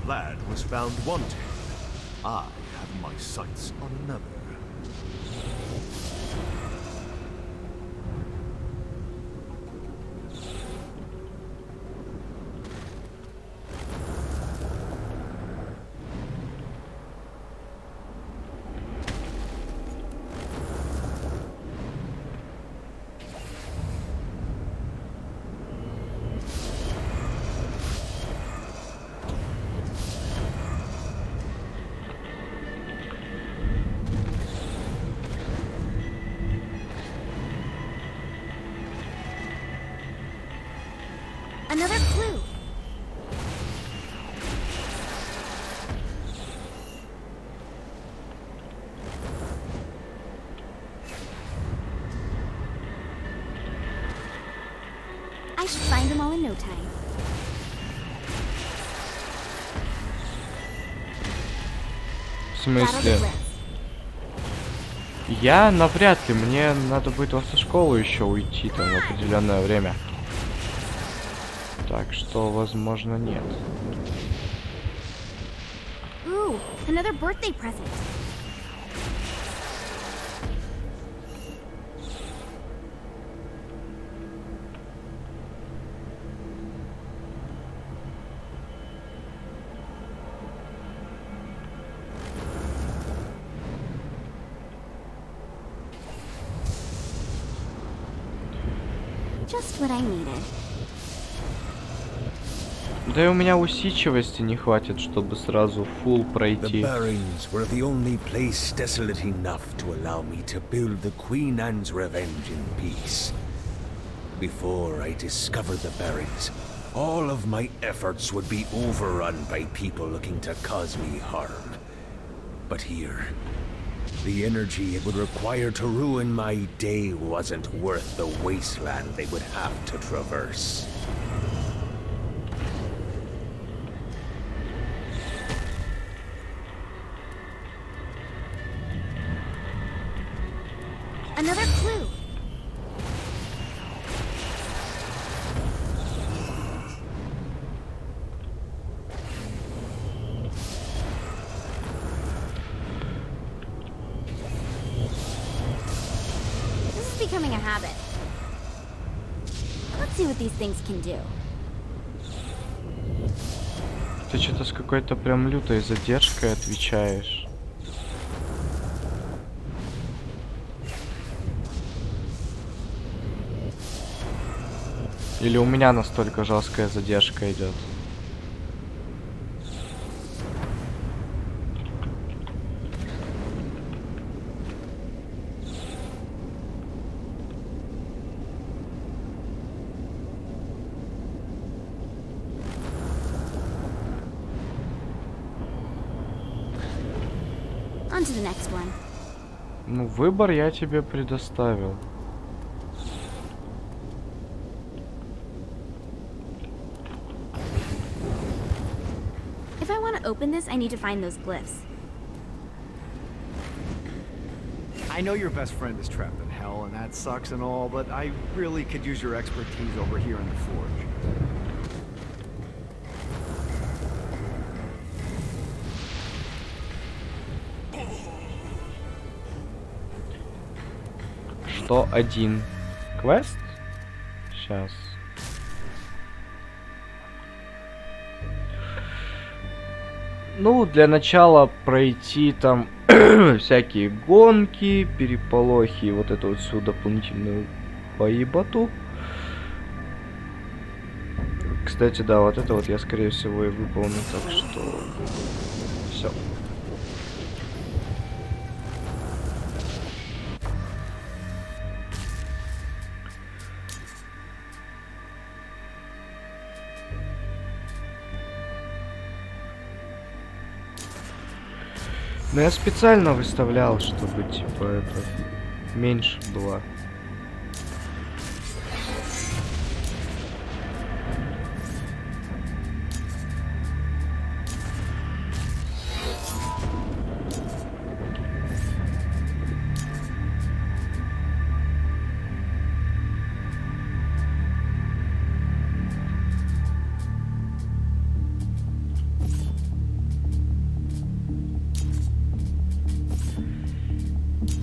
Vlad was found wanting. I have my sights on another. Another clue. I should find them all in no time. В смысле? Я навряд ли, мне надо будет со школы еще уйти там в определенное время. Так что, возможно, нет. Ooh, another birthday present. Just what I needed. Да и у меня усидчивости не хватит, чтобы сразу фулл пройти. The Barrens were the only place desolate enough to allow me to build the Queen Anne's Revenge in peace. Before I discovered the Barrens, all of my efforts would be overrun by people looking to cause me harm. But here, the energy it would require to ruin my day wasn't worth the wasteland they would have to traverse. Another clue. This is becoming a habit. Let's see what these things can do. Ты что-то с какой-то прям лютой задержкой отвечаешь. Или у меня настолько жесткая задержка идет? to the next one. Ну, выбор я тебе предоставил. If I want to open this, I need to find those glyphs. I know your best friend is trapped in hell, and that sucks and all, but I really could use your expertise over here in the forge. Что один? Квест? Сейчас. Ну, для начала пройти там всякие гонки, переполохи, вот эту вот всю дополнительную поеботу. Кстати, да, вот это вот я, скорее всего, и выполню, так что... Все. Но я специально выставлял, чтобы, типа, это меньше было.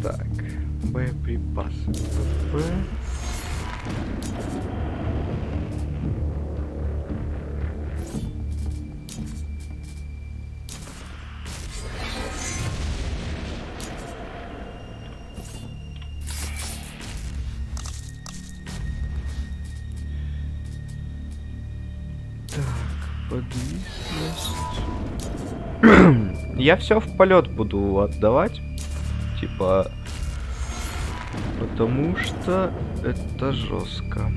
Так, боеприпасы. ПП. Так, подвижность. Я все в полет буду отдавать. Типа, потому что это жестко.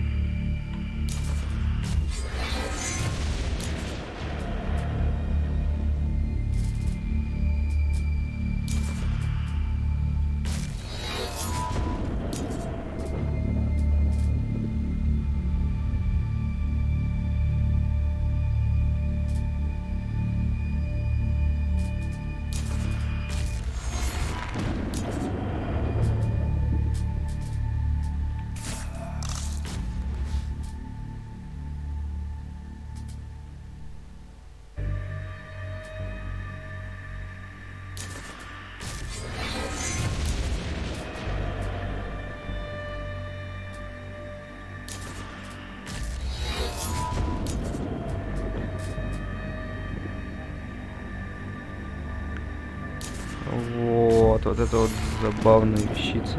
Вот это вот забавная вещица.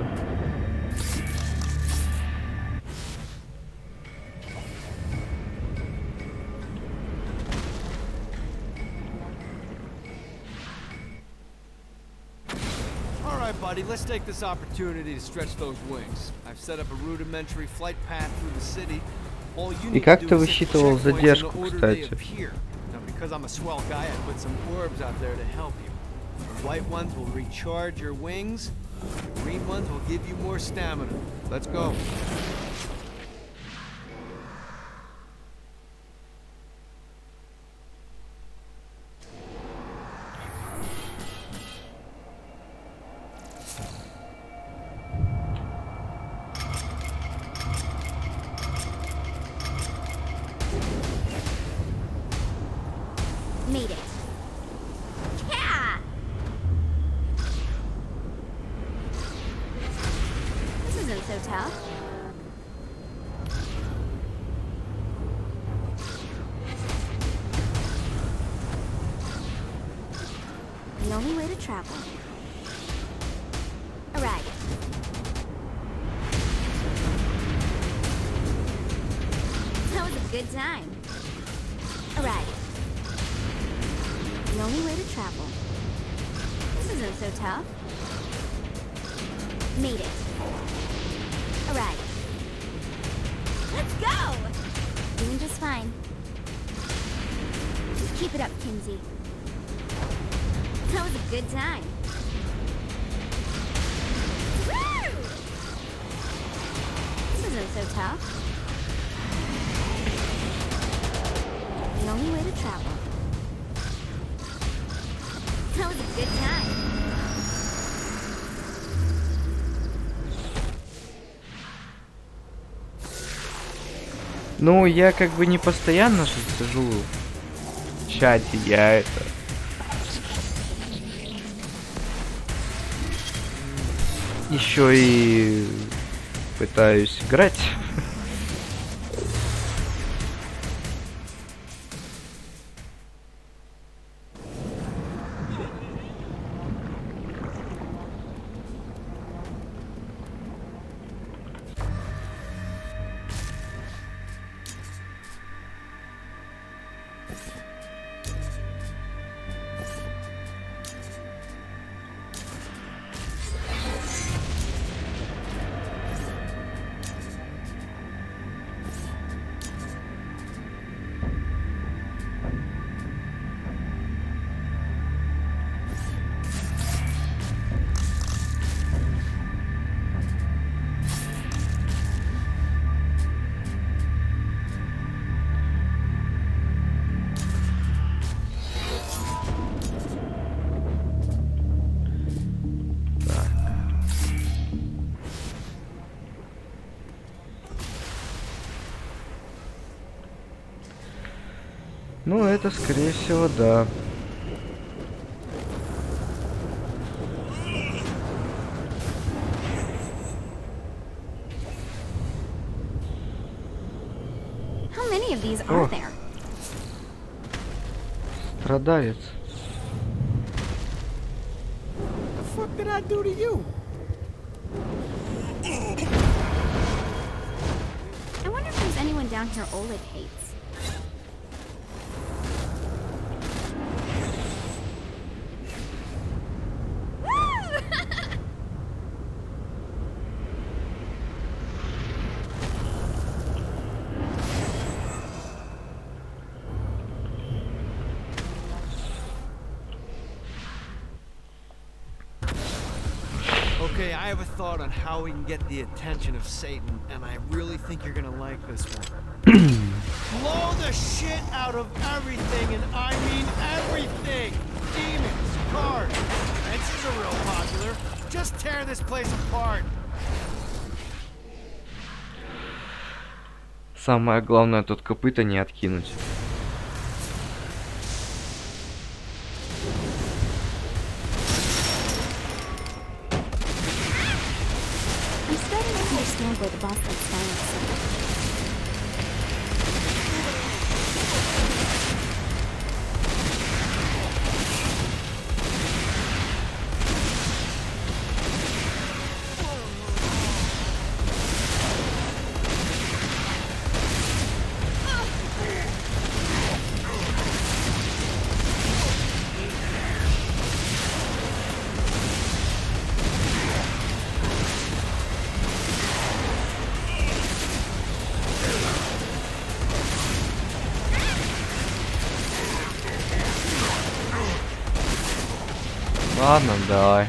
Alright, buddy, let's take this opportunity to stretch those wings. I've set up a rudimentary flight path through the city. All you И need как to ты do is hit the высчитывал checkpoints in задержку, the order they кстати? appear. Now, because I'm a swell guy, I put some orbs out there to help you. The white ones will recharge your wings. The green ones will give you more stamina. Let's go. Made it. Yeah! This isn't so tough. The only way to travel. Alright. That was a good time. Alright. The only way to travel. This isn't so tough. Made it. Alright. Let's go! Doing just fine. Just keep it up, Kinsey. That was a good time. So tough? The only way to travel. That was a good time. Ну, я как бы не постоянно же сижу в чате, я это... Еще и пытаюсь играть. Ну, это, скорее всего, да. How many of these are there? Страдалец. The fuck did I do to you? I wonder if there's anyone down here Oleg hates. Okay, I have a thought on how we can get the attention of Satan, and I really think you're gonna like this one. Blow the shit out of everything, and I mean everything! Demons, cars, fences are real popular. Just tear this place apart. Самое главное тут копыта не откинуть. I'm starting to understand where the boss likes violence so much. Ладно, давай.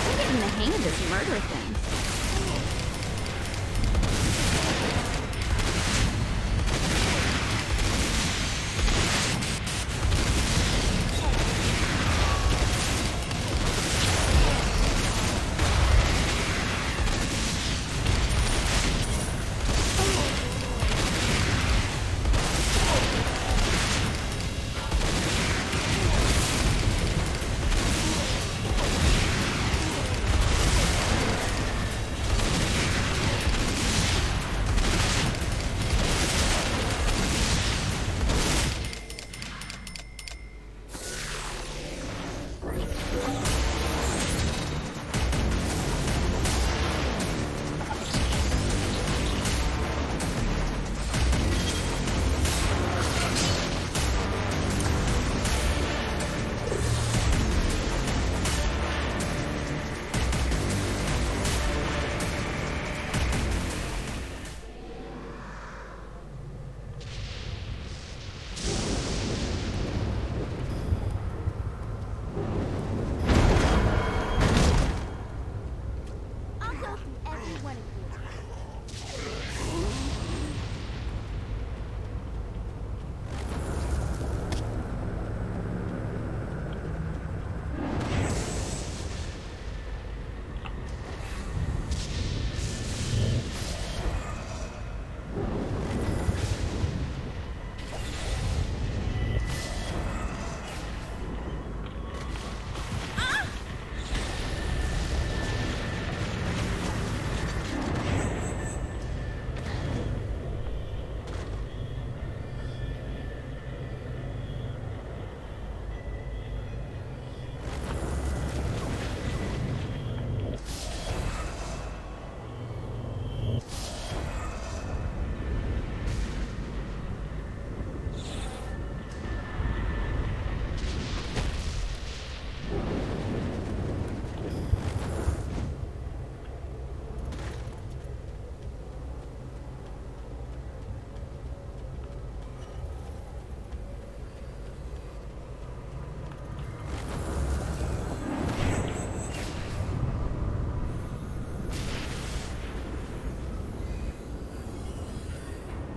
I'm getting the hang of this murder thing.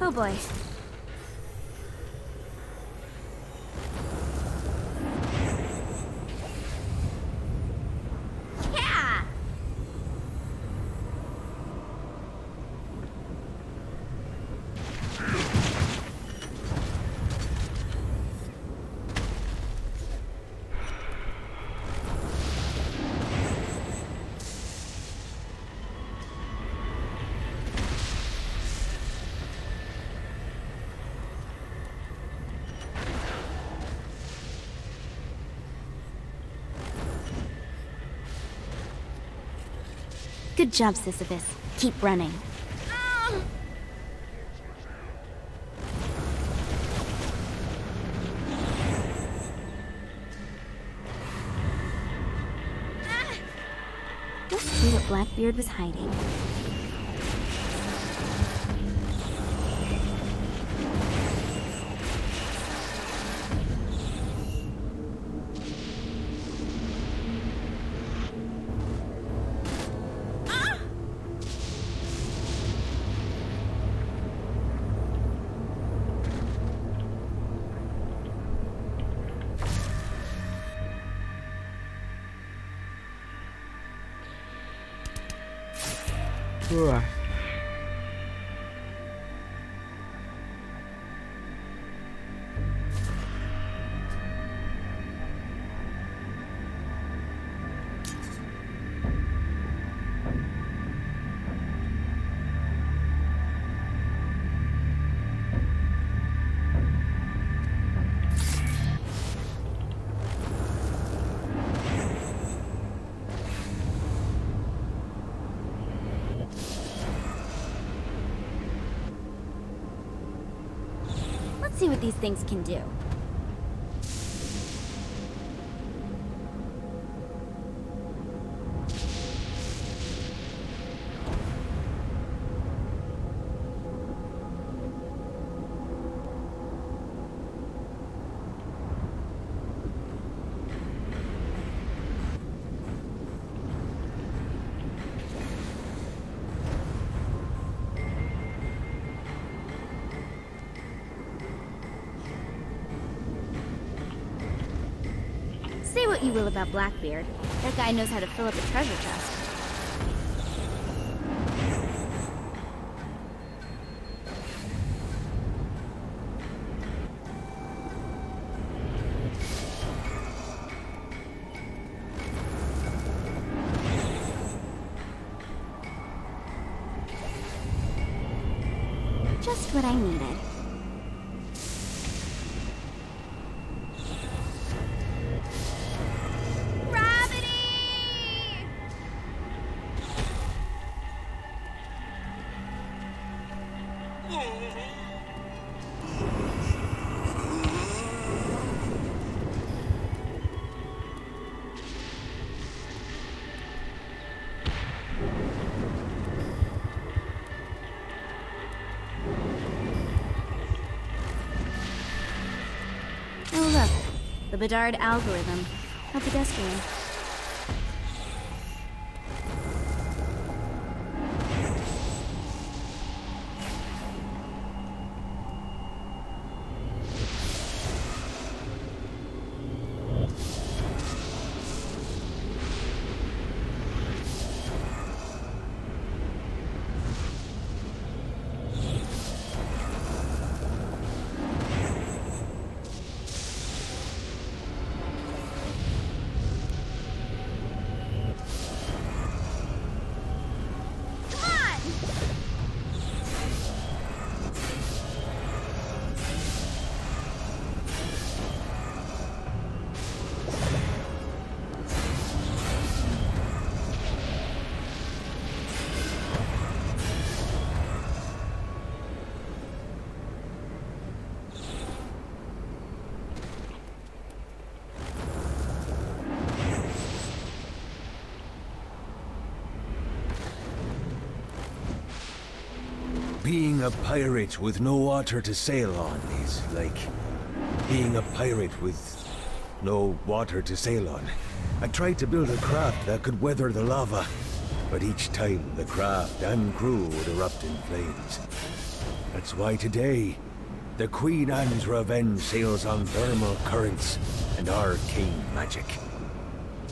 Oh boy. Yeah! Good job, Sisyphus. Keep running. Let's see what Blackbeard was hiding. Ugh. Let's see what these things can do. Say what you will about Blackbeard. That guy knows how to fill up a treasure chest. Just what I needed. Oh look, the Bedard algorithm. How pedestrian. Being a pirate with no water to sail on is like being a pirate with no water to sail on. I tried to build a craft that could weather the lava, but each time the craft and crew would erupt in flames. That's why today, the Queen Anne's revenge sails on thermal currents and arcane magic.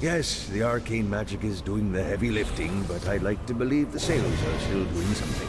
Yes, the arcane magic is doing the heavy lifting, but I'd like to believe the sails are still doing something.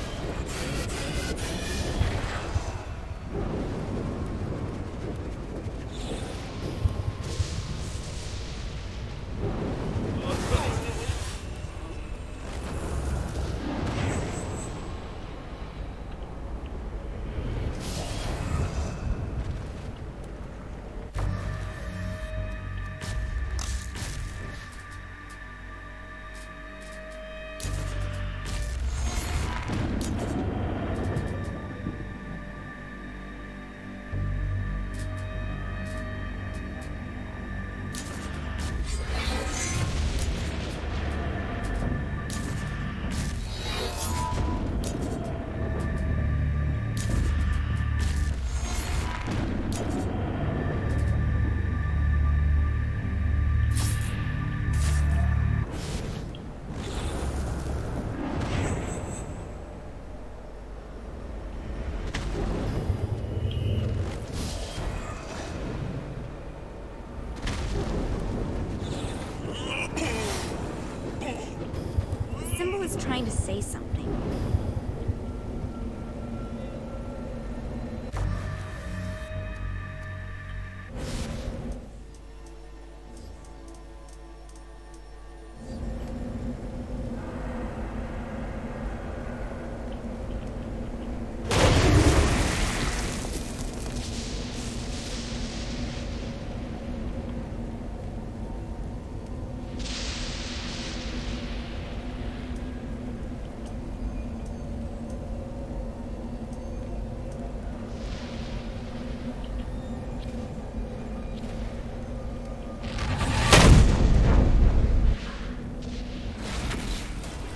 Trying to say something.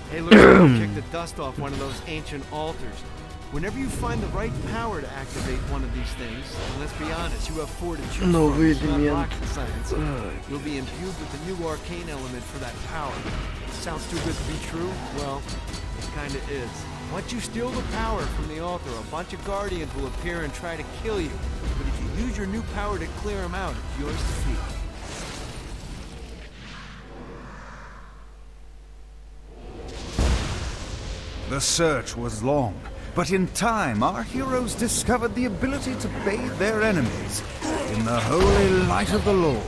Hey, look, kick the dust off one of those ancient altars. Whenever you find the right power to activate one of these things, and let's be honest, you have 4 to choose from, it's not rocket science, you'll be imbued with the new arcane element for that power. Sounds too good to be true? Well, it kinda is. Once you steal the power from the altar, a bunch of Guardians will appear and try to kill you. But if you use your new power to clear them out, it's yours to keep. The search was long, but in time our heroes discovered the ability to bathe their enemies in the holy light of the Lord.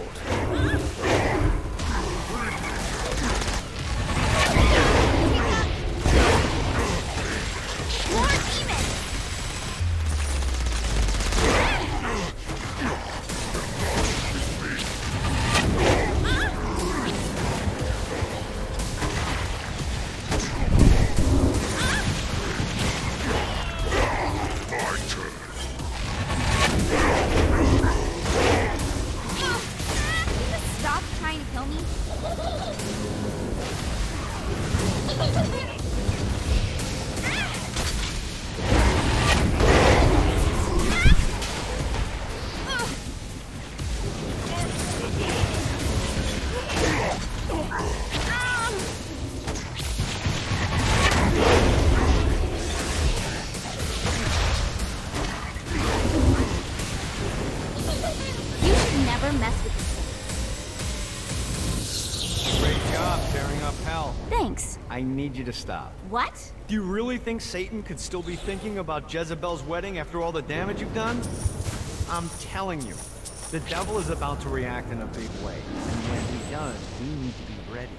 I need you to stop. What? Do you really think Satan could still be thinking about Jezebel's wedding after all the damage you've done? I'm telling you, the devil is about to react in a big way. And when he does, we need to be ready.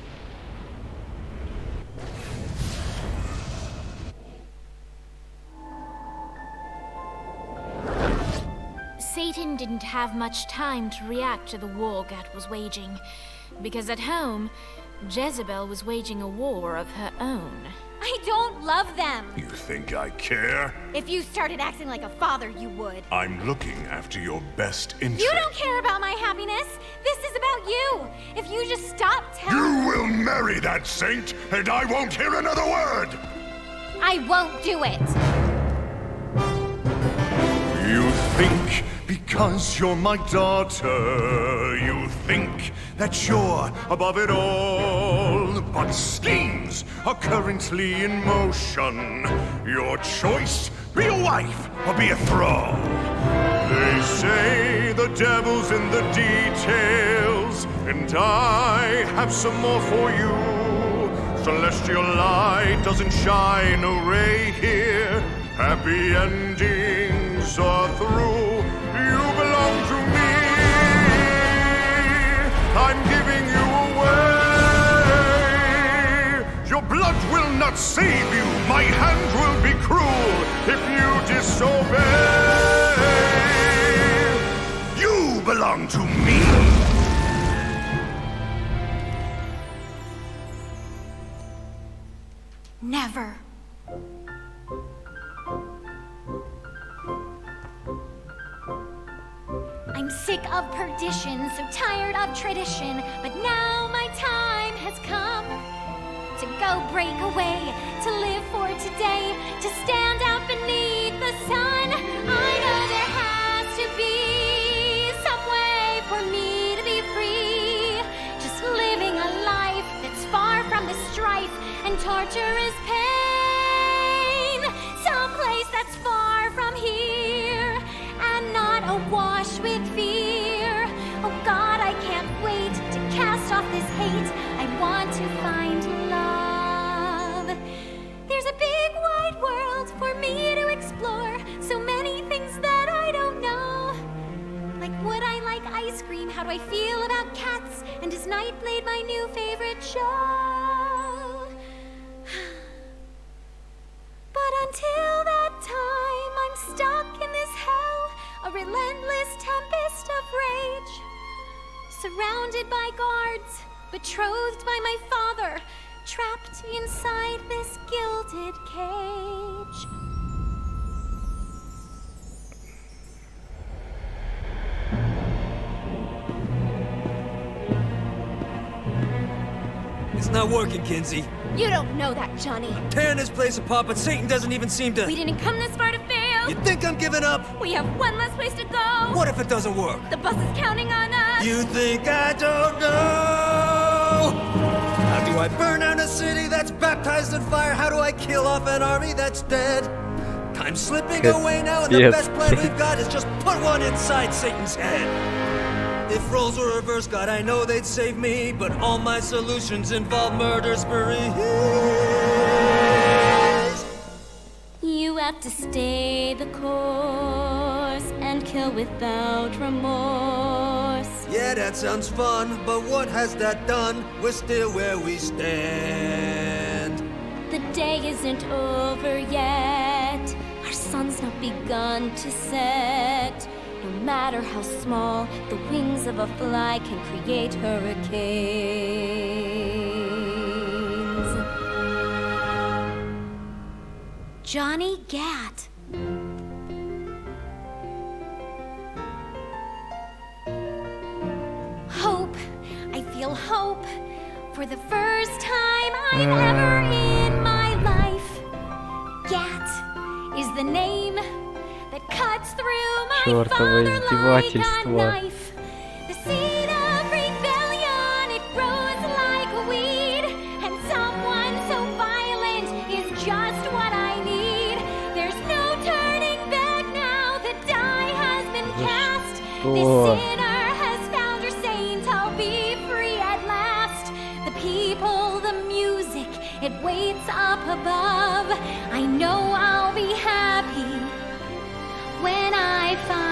Satan didn't have much time to react to the war Gat was waging, because at home, Jezebel was waging a war of her own. I don't love them! You think I care? If you started acting like a father, you would. I'm looking after your best interest. You don't care about my happiness! This is about you! If you just stop telling— You will marry that saint, and I won't hear another word! I won't do it! You think because you're my daughter, you think that you're above it all. But schemes are currently in motion. Your choice Be a wife or be a thrall? They say the devil's in the details, and I have some more for you. Celestial light doesn't shine a ray here. Happy endings are through. You belong to me. I'm giving you away. Your blood will not save you. My hand will be cruel if you disobey. You belong to me. Never. I'm sick of perdition, so tired of tradition, but now my time has come to go break away, to live for today, to stand out beneath the sun. I know there has to be some way for me to be free, just living a life that's far from the strife and torturous pain, someplace that's far from here and not awash with fear. Oh God, I can't wait to cast off this hate. I want to find love. There's a big wide world for me to explore, so many things that I don't know. Like, would I like ice cream? How do I feel about cats? And is Nightblade my new favorite show? But until that time, I'm stuck in this hell, a relentless tempest of rage. Surrounded by guards, betrothed by my father, trapped inside this gilded cage. It's not working, Kinsey. You don't know that, Johnny. Tearing this place apart, but Satan doesn't even seem to... We didn't come this far to fail. You think I'm giving up? We have one less place to go. What if it doesn't work? The bus is counting on us. You think I don't know? How do I burn down a city that's baptized in fire? How do I kill off an army that's dead? Time's slipping away now, and the best plan we've got is just put one inside Satan's head. If roles were reversed, God, I know they'd save me, but all my solutions involve murder sprees. You have to stay the course and kill without remorse. Yeah, that sounds fun, but what has that done? We're still where we stand. The day isn't over yet. Our sun's not begun to set. No matter how small, the wings of a fly can create hurricanes. Johnny Gat. Hope. I feel hope. For the first time I've ever in my life. Gat is the name that cuts through my father like a knife. The seed of rebellion, it grows like a weed, and someone so violent is just what I need. There's no turning back now, the die has been cast. This sinner has found her saint, I'll be free at last. The people, the music, it waits up above. I know I'll be happy when I find